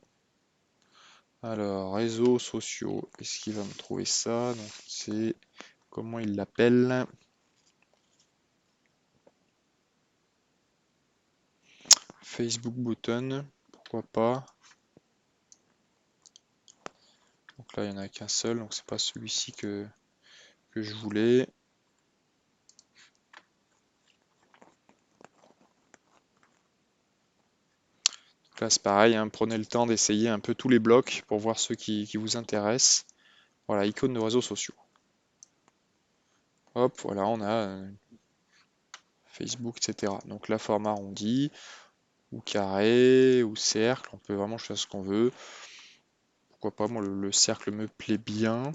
Alors, réseaux sociaux, est-ce qu'il va me trouver ça? Donc c'est comment il l'appelle? Facebook button, pourquoi pas. Donc là, il n'y en a qu'un seul, donc c'est pas celui-ci que je voulais. Donc là, c'est pareil, hein, prenez le temps d'essayer un peu tous les blocs pour voir ceux qui vous intéressent. Voilà, icône de réseaux sociaux. Hop, voilà, on a Facebook, etc. Donc là, format arrondi, ou carré, ou cercle, on peut vraiment choisir ce qu'on veut. Pourquoi pas, moi le cercle me plaît bien.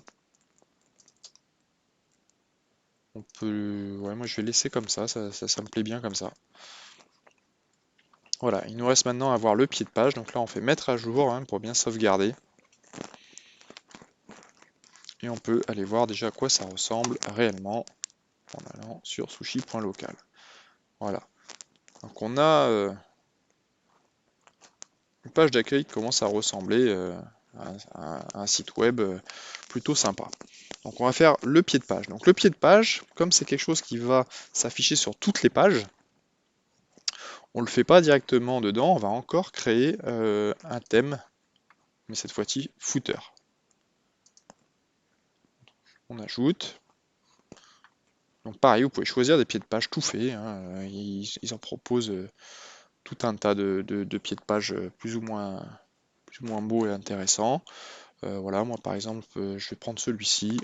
On peut. Ouais, moi je vais laisser comme ça me plaît bien comme ça. Voilà, il nous reste maintenant à voir le pied de page. Donc là, on fait mettre à jour hein, pour bien sauvegarder. Et on peut aller voir déjà à quoi ça ressemble réellement en allant sur sushi.local. Voilà. Donc on a une page d'accueil qui commence à ressembler à un site web plutôt sympa. Donc on va faire le pied de page. Donc le pied de page, comme c'est quelque chose qui va s'afficher sur toutes les pages, on ne le fait pas directement dedans, on va encore créer un thème, mais cette fois-ci footer. On ajoute. Donc pareil, vous pouvez choisir des pieds de page tout faits. Hein. Ils en proposent tout un tas de pieds de page plus ou moins beaux et intéressants. Voilà, moi par exemple, je vais prendre celui-ci.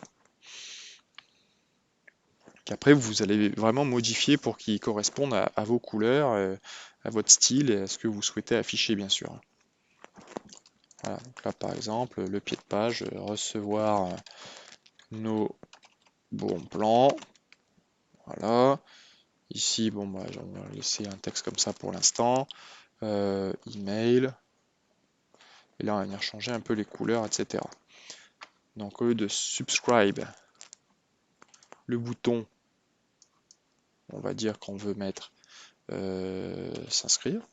qu'après vous allez vraiment modifier pour qu'ils correspondent à vos couleurs, à votre style et à ce que vous souhaitez afficher bien sûr. Voilà, donc là par exemple, le pied de page, recevoir nos bons plans. Voilà. Ici, bon, bah, on va laisser un texte comme ça pour l'instant. Email. Et là, on va venir changer un peu les couleurs, etc. Donc, au lieu de subscribe, le bouton, on va dire qu'on veut mettre s'inscrire,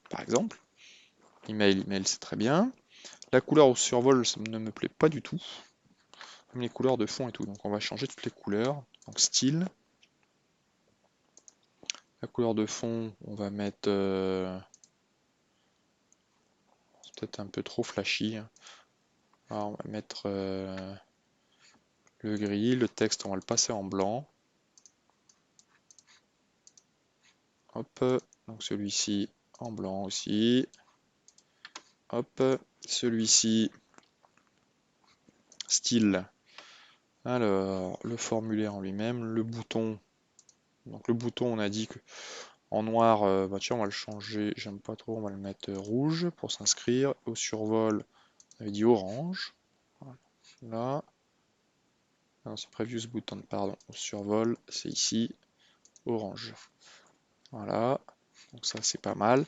par exemple. Email, c'est très bien. La couleur au survol, ça ne me plaît pas du tout. Comme les couleurs de fond et tout. Donc, on va changer toutes les couleurs. Donc, style. La couleur de fond, on va mettre... c'est peut-être un peu trop flashy. Alors, on va mettre le gris. Le texte, on va le passer en blanc. Hop. Donc, celui-ci en blanc aussi. Hop. Celui-ci, style. Alors, le formulaire en lui-même. Le bouton. Donc, le bouton, on a dit que en noir, bah tiens, on va le changer. J'aime pas trop. On va le mettre rouge pour s'inscrire. Au survol, on avait dit orange. Voilà. Là. Non, c'est Previous Button, pardon. Au survol, c'est ici, orange. Voilà, donc ça c'est pas mal.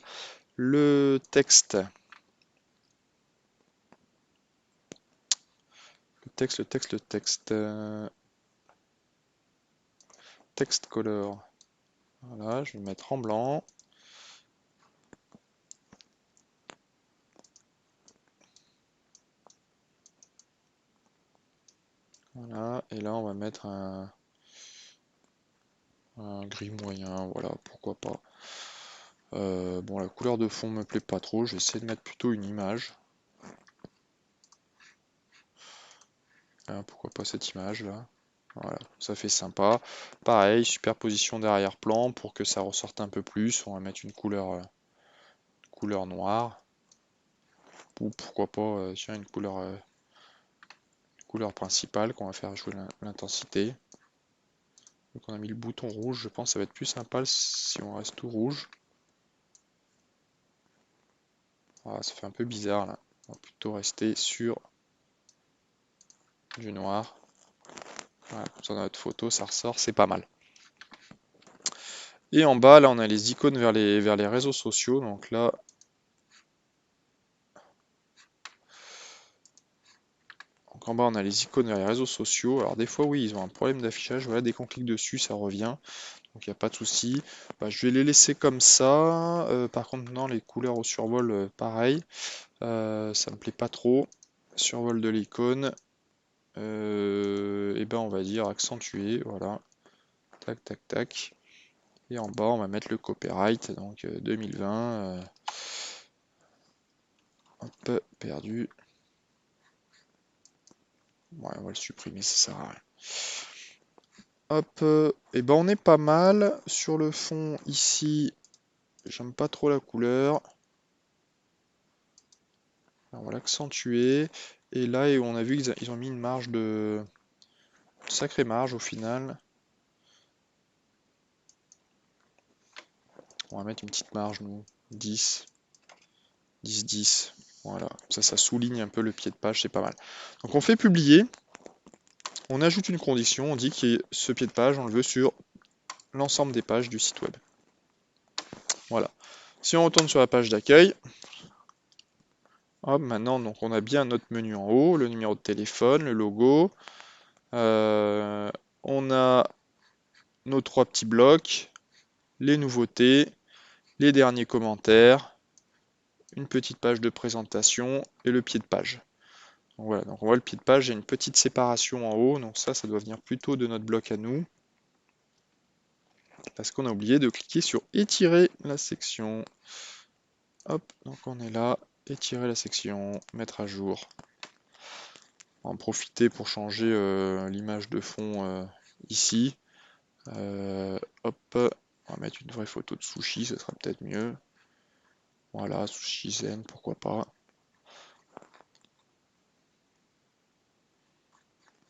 Le texte. Le texte. Text color. Voilà, je vais le mettre en blanc. Voilà, et là on va mettre un gris moyen, voilà, pourquoi pas. Bon, la couleur de fond me plaît pas trop, je vais essayer de mettre plutôt une image. Pourquoi pas cette image là. Voilà, ça fait sympa. Pareil, superposition d'arrière-plan pour que ça ressorte un peu plus. On va mettre une couleur noire. Ou pourquoi pas, tiens, une couleur principale qu'on va faire jouer l'intensité. Donc on a mis le bouton rouge, je pense que ça va être plus sympa si on reste tout rouge. Voilà, ça fait un peu bizarre là. On va plutôt rester sur du noir. Voilà, comme ça dans notre photo, ça ressort, c'est pas mal. Et en bas, là, on a les icônes vers les réseaux sociaux. Donc là, en bas, on a les icônes vers les réseaux sociaux. Alors des fois, oui, ils ont un problème d'affichage. Voilà, dès qu'on clique dessus, ça revient. Donc il n'y a pas de souci. Bah, je vais les laisser comme ça. Par contre, non, les couleurs au survol, pareil. Ça me plaît pas trop. Survol de l'icône. Et ben on va dire accentué. Voilà. Tac, tac, tac. Et en bas, on va mettre le copyright. Donc 2020. Hop, perdu. Ouais, on va le supprimer, ça sert à rien. Hop, et ben on est pas mal. Sur le fond, ici, j'aime pas trop la couleur. Alors, on va l'accentuer. Et là, on a vu qu'ils ont mis une marge de... Une sacrée marge au final. On va mettre une petite marge, nous. 10. 10, 10. Voilà. Ça souligne un peu le pied de page, c'est pas mal. Donc on fait publier. On ajoute une condition. On dit que ce pied de page, on le veut sur l'ensemble des pages du site web. Voilà. Si on retourne sur la page d'accueil, hop, maintenant donc on a bien notre menu en haut, le numéro de téléphone, le logo. On a nos 3 petits blocs, les nouveautés, les derniers commentaires, une petite page de présentation et le pied de page. Donc voilà, donc on voit le pied de page, il y a une petite séparation en haut, donc ça doit venir plutôt de notre bloc à nous. Parce qu'on a oublié de cliquer sur étirer la section. Hop, donc on est là, étirer la section, mettre à jour. On va en profiter pour changer l'image de fond ici. Hop, on va mettre une vraie photo de sushi, ça sera peut-être mieux. Voilà, sushi zen, pourquoi pas.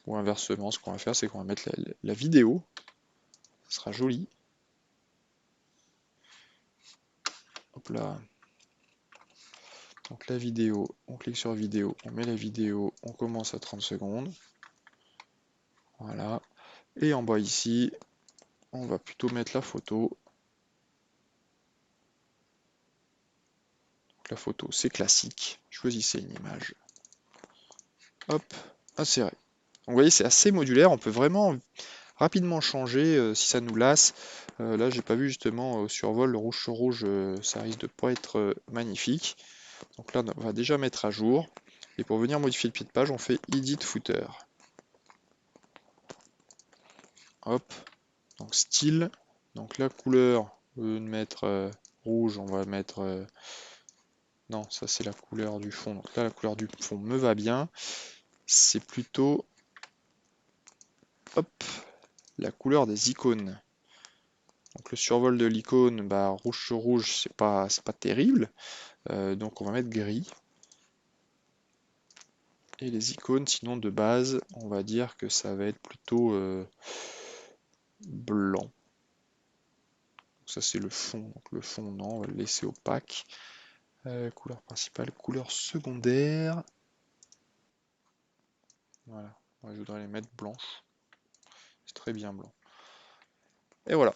Ou inversement, ce qu'on va faire, c'est qu'on va mettre la vidéo. Ça sera joli. Hop là. Donc la vidéo, on clique sur vidéo, on met la vidéo, on commence à 30 secondes. Voilà. Et en bas ici, on va plutôt mettre la photo. Donc la photo, c'est classique. Choisissez une image. Hop, insérer. Donc vous voyez, c'est assez modulaire. On peut vraiment rapidement changer si ça nous lasse. Là, j'ai pas vu justement au survol, le rouge sur rouge, ça risque de pas être magnifique. Donc là, on va déjà mettre à jour. Et pour venir modifier le pied de page, on fait Edit Footer. Hop, donc style. Donc la couleur, au lieu de mettre rouge, on va mettre... non, ça c'est la couleur du fond. Donc là, la couleur du fond me va bien. C'est plutôt... hop, la couleur des icônes. Donc le survol de l'icône, bah, rouge sur rouge, c'est pas terrible. Donc on va mettre gris. Et les icônes, sinon de base, on va dire que ça va être plutôt blanc. Donc ça c'est le fond. Donc le fond, non, on va le laisser opaque. Couleur principale, couleur secondaire. Voilà, moi, je voudrais les mettre blanches. C'est très bien blanc. Et voilà.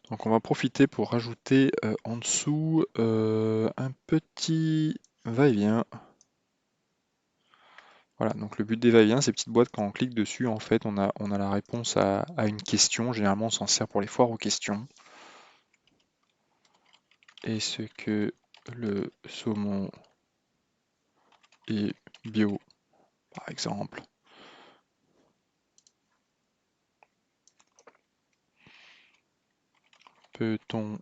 Donc on va profiter pour rajouter en dessous un petit va-et-vient. Voilà, donc le but des va-et-vient, ces petites boîtes, quand on clique dessus, en fait, on a la réponse à une question. Généralement, on s'en sert pour les foires aux questions. Est-ce que le saumon est bio, par exemple? Peut-on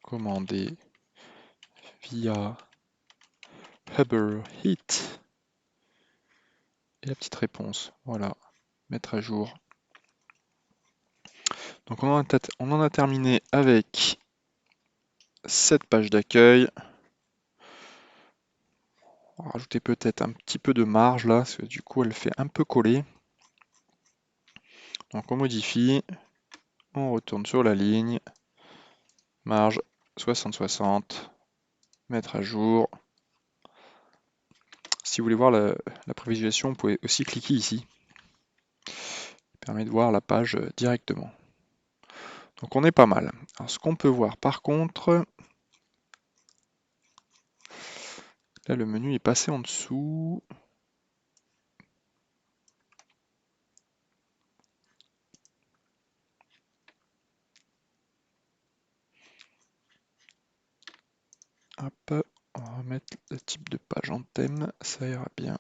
commander via Uber Eats? Et la petite réponse, voilà, mettre à jour. Donc on en a terminé avec cette page d'accueil. On va rajouter peut-être un petit peu de marge là, parce que du coup elle fait un peu coller. Donc on modifie, on retourne sur la ligne, marge 60-60, mettre à jour. Si vous voulez voir la prévisualisation, vous pouvez aussi cliquer ici. Ça permet de voir la page directement. Donc on est pas mal. Alors ce qu'on peut voir par contre, là le menu est passé en dessous. Hop, on va mettre le type de page en thème, ça ira bien.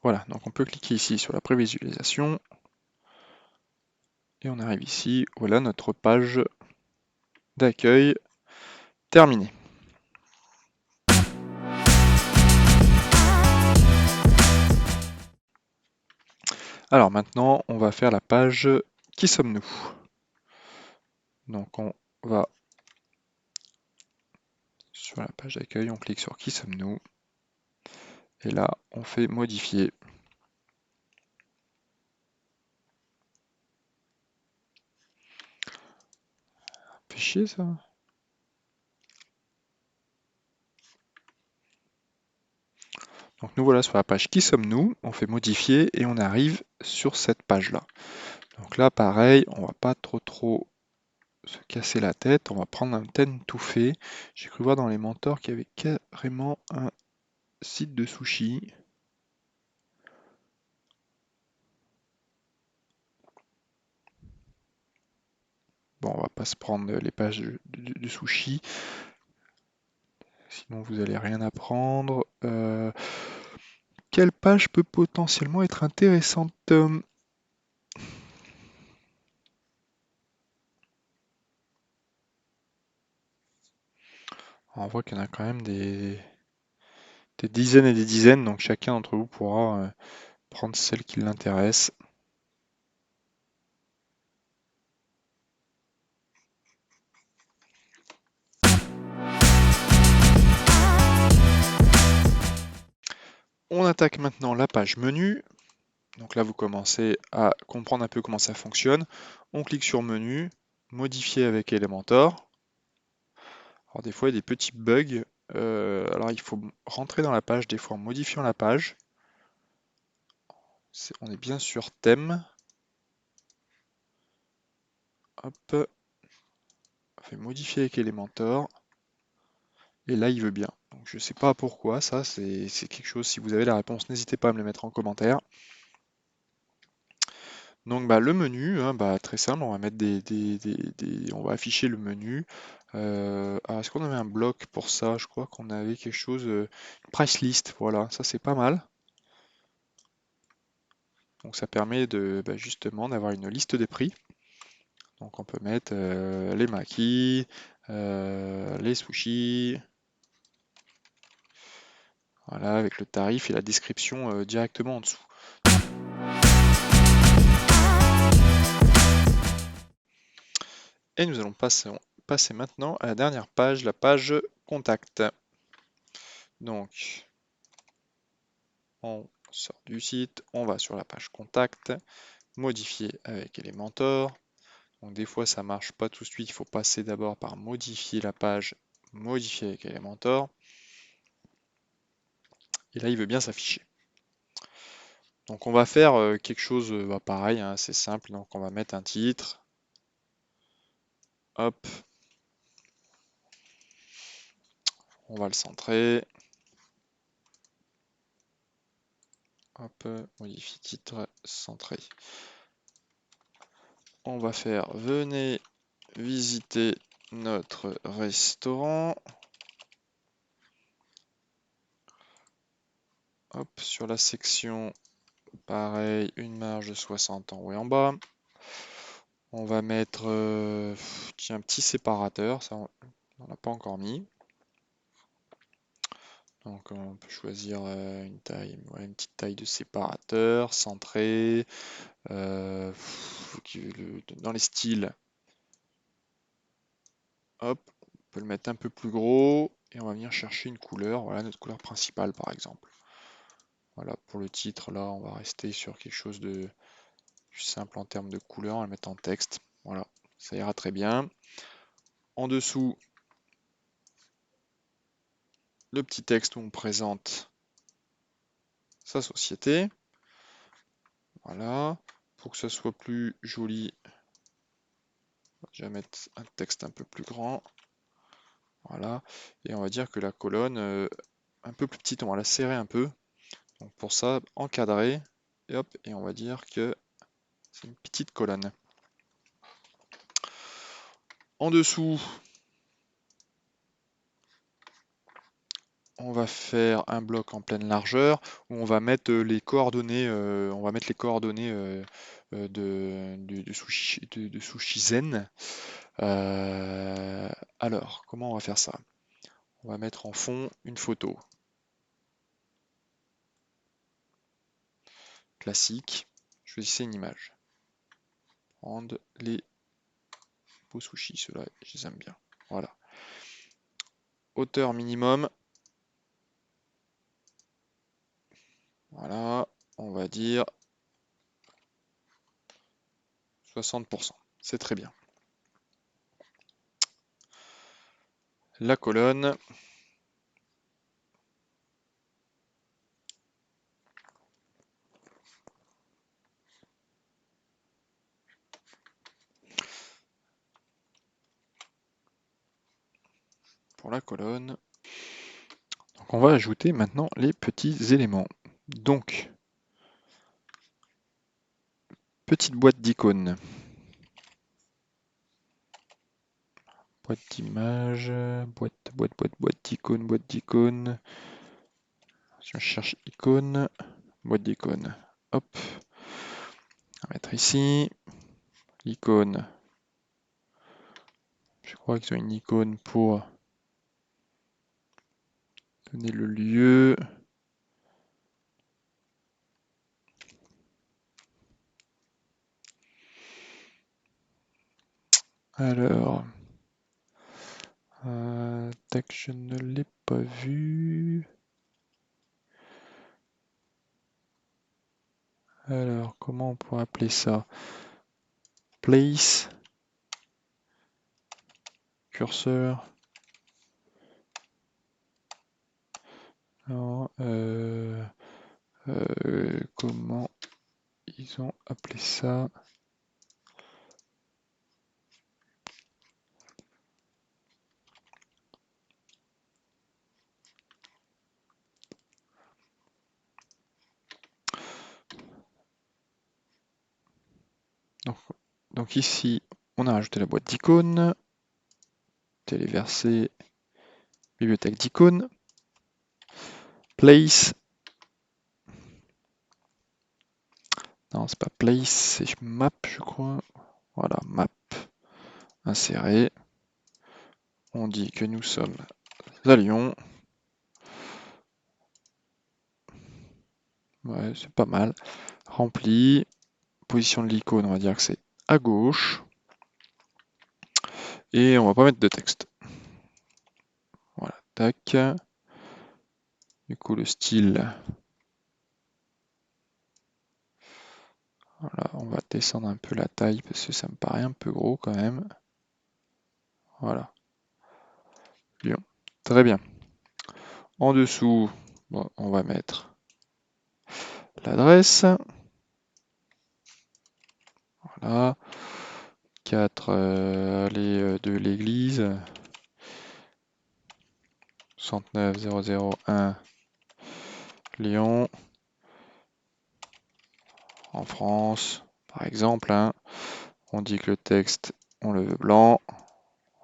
Voilà, donc on peut cliquer ici sur la prévisualisation. Et on arrive ici, voilà notre page d'accueil terminée. Alors maintenant, on va faire la page Qui sommes-nous? Donc on va sur la page d'accueil, on clique sur Qui sommes-nous? Et là, on fait modifier. Fait chier ça. Donc nous voilà sur la page Qui sommes-nous? On fait modifier et on arrive sur cette page-là. Donc là, pareil, on va pas trop se casser la tête. On va prendre un thème tout fait. J'ai cru voir dans les mentors qu'il y avait carrément un site de sushi. Bon, on va pas se prendre les pages de sushi. Sinon, vous allez rien apprendre. Quelle page peut potentiellement être intéressante? On voit qu'il y en a quand même des dizaines et des dizaines, donc chacun d'entre vous pourra prendre celle qui l'intéresse. attaque maintenant la page menu. Donc là, vous commencez à comprendre un peu comment ça fonctionne. On clique sur menu, modifier avec Elementor. Alors des fois, il y a des petits bugs. Alors il faut rentrer dans la page des fois en modifiant la page. On est bien sur thème. Hop, on fait modifier avec Elementor. Et là, il veut bien. Donc, je ne sais pas pourquoi, ça, c'est quelque chose. Si vous avez la réponse, n'hésitez pas à me le mettre en commentaire. Donc, bah, le menu, hein, bah, très simple, on va mettre on va afficher le menu. Est-ce qu'on avait un bloc pour ça? Je crois qu'on avait quelque chose, price list, voilà, ça c'est pas mal. Donc, ça permet bah, justement d'avoir une liste des prix. Donc, on peut mettre les makis, les sushis. Voilà, avec le tarif et la description directement en dessous. Et nous allons passer maintenant à la dernière page, la page contact. Donc, on sort du site, on va sur la page contact, modifier avec Elementor. Donc des fois ça marche pas tout de suite, il faut passer d'abord par modifier la page, modifier avec Elementor. Et là il veut bien s'afficher. Donc on va faire quelque chose bah, pareil, hein, c'est simple, donc on va mettre un titre. Hop. On va le centrer. Hop, modifie titre, centré. On va faire venez visiter notre restaurant. Hop, sur la section, pareil, une marge de 60 en haut et en bas. On va mettre tiens, un petit séparateur, ça on n'a pas encore mis. Donc on peut choisir une taille, ouais, une petite taille de séparateur, centré, dans les styles. Hop, on peut le mettre un peu plus gros et on va venir chercher une couleur, voilà notre couleur principale par exemple. Voilà, pour le titre là, on va rester sur quelque chose de plus simple en termes de couleur, on va le mettre en texte. Voilà, ça ira très bien. En dessous, le petit texte où on présente sa société. Voilà, pour que ça soit plus joli, on va déjà mettre un texte un peu plus grand. Voilà, et on va dire que la colonne, un peu plus petite, on va la serrer un peu. Donc pour ça, encadrer, et hop, et on va dire que c'est une petite colonne. En dessous, on va faire un bloc en pleine largeur où on va mettre les coordonnées, de Sushizen. Alors, comment on va faire ça? On va mettre en fond une photo classique. Choisissez une image. Prendre les beaux sushis, ceux-là, je les aime bien. Voilà. Hauteur minimum. Voilà, on va dire 60%. C'est très bien. La colonne. Pour la colonne. Donc on va ajouter maintenant les petits éléments. Donc, petite boîte d'icônes. Boîte d'image, boîte d'icônes. Si on cherche icône, boîte d'icônes. Hop. On va mettre ici. L'icône. Je crois qu'ils ont une icône pour donner le lieu. Alors, tac, je ne l'ai pas vu. Alors, comment on pourrait appeler ça? Place, curseur. Non, comment ils ont appelé ça? Donc ici, on a rajouté la boîte d'icônes, téléversé, bibliothèque d'icônes, place. Non, c'est pas place, c'est map, je crois. Voilà, map. Insérer. On dit que nous sommes à Lyon. Ouais, c'est pas mal. Rempli. Position de l'icône, on va dire que c'est à gauche. Et on va pas mettre de texte. Voilà, tac. Du coup, le style. Voilà, on va descendre un peu la taille parce que ça me paraît un peu gros quand même. Voilà. Lyon. Très bien. En dessous, bon, on va mettre l'adresse. Voilà. 4 allée de l'église. 69 001 Lyon. En France, par exemple. Hein. On dit que le texte, on le veut blanc.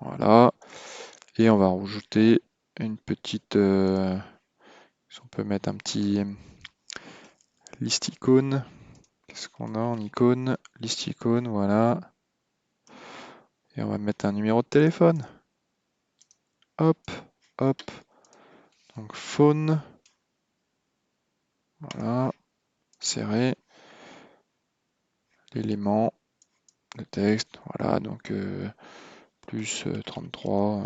Voilà. Et on va rajouter une petite... on peut mettre un petit liste icône. Qu'est-ce qu'on a en icône? Liste icône, voilà. Et on va mettre un numéro de téléphone. Hop, hop. Donc phone. Voilà. Serré. L'élément. Le texte. Voilà. Donc plus 33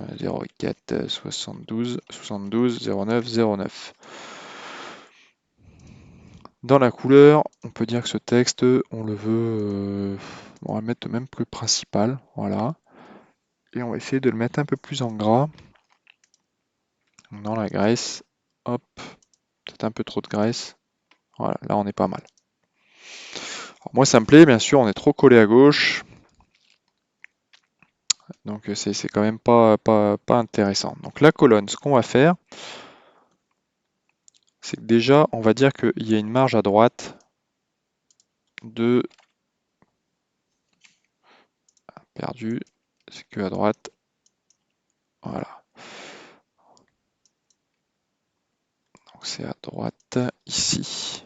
04 72 72 09 09. Dans la couleur, on peut dire que ce texte, on le veut, on va le mettre même plus principal, voilà. Et on va essayer de le mettre un peu plus en gras. Dans la graisse, hop, peut-être un peu trop de graisse. Voilà, là on est pas mal. Alors moi ça me plaît, bien sûr, on est trop collé à gauche. Donc c'est quand même pas intéressant. Donc la colonne, ce qu'on va faire, c'est que déjà, on va dire qu'il y a une marge à droite de perdu, c'est que à droite, voilà. Donc c'est à droite ici.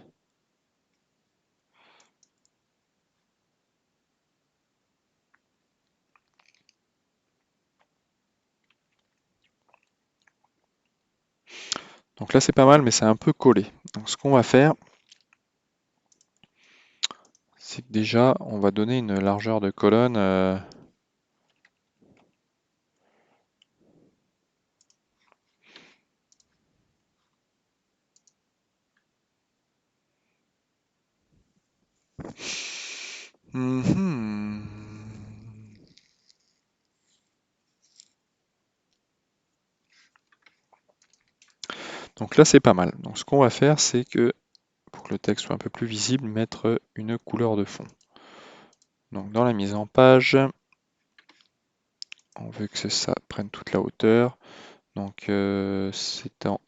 Donc là c'est pas mal, mais c'est un peu collé. Donc ce qu'on va faire, c'est que déjà, on va donner une largeur de colonne. Mhm. Donc là, c'est pas mal. Donc ce qu'on va faire, c'est que, pour que le texte soit un peu plus visible, mettre une couleur de fond. Donc dans la mise en page, on veut que ça prenne toute la hauteur. Donc c'est en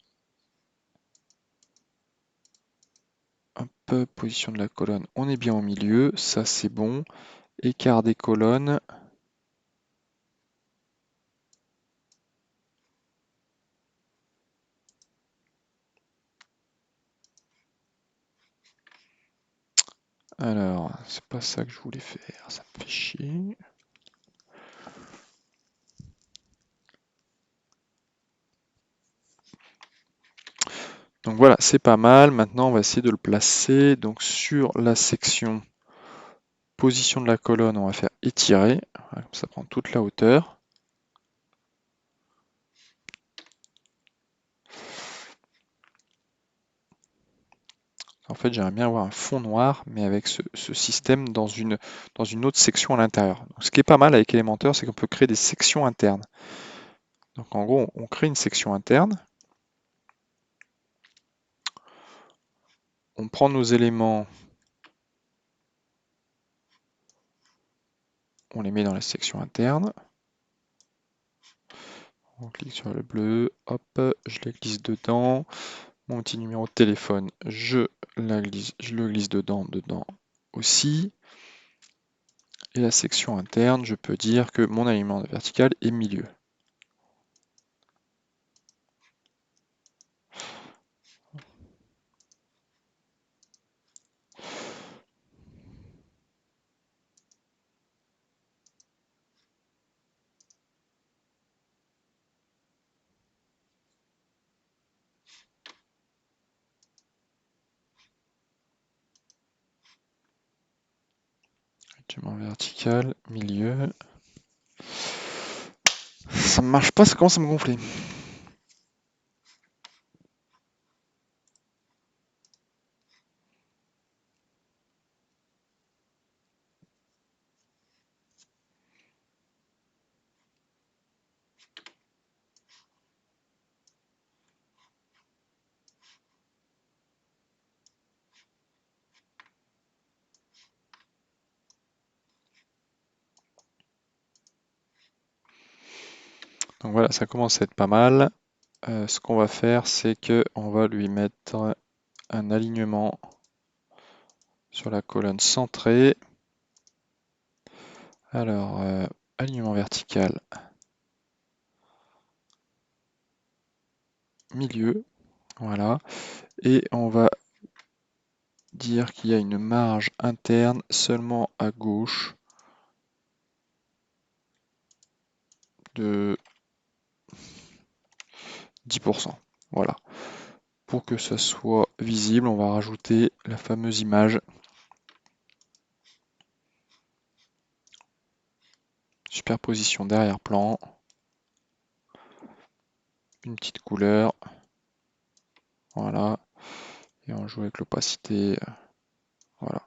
position de la colonne, on est bien au milieu, ça c'est bon. Écart des colonnes. Alors, c'est pas ça que je voulais faire, ça me fait chier. Donc voilà, c'est pas mal. Maintenant, on va essayer de le placer. Donc sur la section position de la colonne, on va faire étirer. Voilà, comme ça prend toute la hauteur. fait, j'aimerais bien avoir un fond noir, mais avec ce système dans une autre section à l'intérieur. Ce qui est pas mal avec Elementor, c'est qu'on peut créer des sections internes. Donc en gros, on crée une section interne. On prend nos éléments, on les met dans la section interne. On clique sur le bleu, hop, je les glisse dedans. Mon petit numéro de téléphone, je le glisse dedans aussi. Et la section interne, je peux dire que mon alignement vertical est milieu. Alignement vertical, milieu. Ça ne marche pas, ça commence à me gonfler. Donc voilà, ça commence à être pas mal. Ce qu'on va faire, c'est qu'on va lui mettre un alignement sur la colonne centrée. Alors, alignement vertical, milieu, voilà. Et on va dire qu'il y a une marge interne seulement à gauche de 10%. Voilà. Pour que ça soit visible, on va rajouter la fameuse image. Superposition d'arrière-plan. Une petite couleur. Voilà. Et on joue avec l'opacité. Voilà.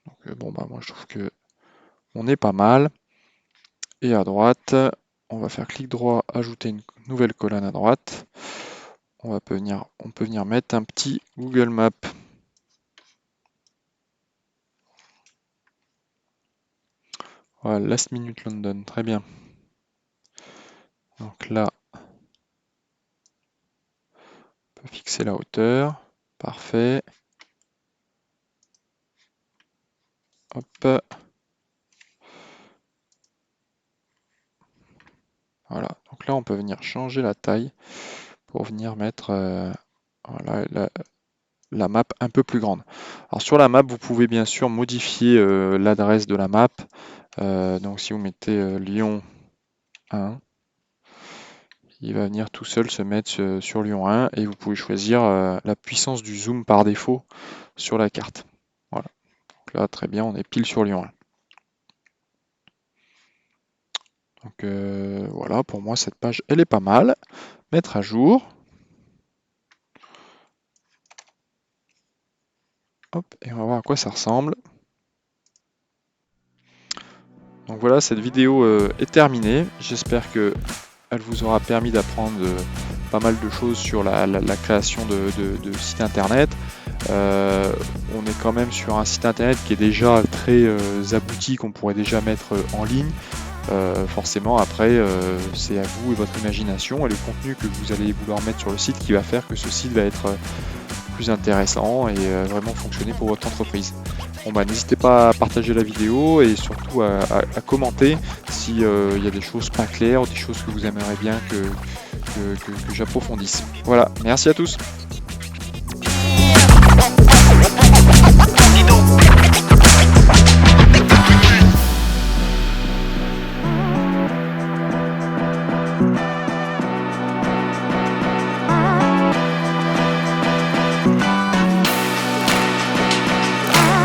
Donc, bon, bah, moi je trouve que on est pas mal. Et à droite, on va faire clic droit, ajouter une nouvelle colonne à droite. On peut venir mettre un petit Google Maps. Voilà, Last Minute London, très bien. Donc là, on peut fixer la hauteur. Parfait. Hop. Voilà, donc là on peut venir changer la taille pour venir mettre voilà, la map un peu plus grande. Alors sur la map, vous pouvez bien sûr modifier l'adresse de la map. Donc si vous mettez Lyon 1, il va venir tout seul se mettre sur Lyon 1 et vous pouvez choisir la puissance du zoom par défaut sur la carte. Voilà, donc là très bien, on est pile sur Lyon 1. Donc voilà, pour moi cette page elle est pas mal. Mettre à jour. Hop, et on va voir à quoi ça ressemble. Donc voilà, cette vidéo est terminée. J'espère que elle vous aura permis d'apprendre pas mal de choses sur la création de sites internet. On est quand même sur un site internet qui est déjà très abouti, qu'on pourrait déjà mettre en ligne. Forcément après c'est à vous et votre imagination et le contenu que vous allez vouloir mettre sur le site qui va faire que ce site va être plus intéressant et vraiment fonctionner pour votre entreprise. Bon bah n'hésitez pas à partager la vidéo et surtout à commenter s'il y a des choses pas claires ou des choses que vous aimeriez bien que j'approfondisse. Voilà, merci à tous.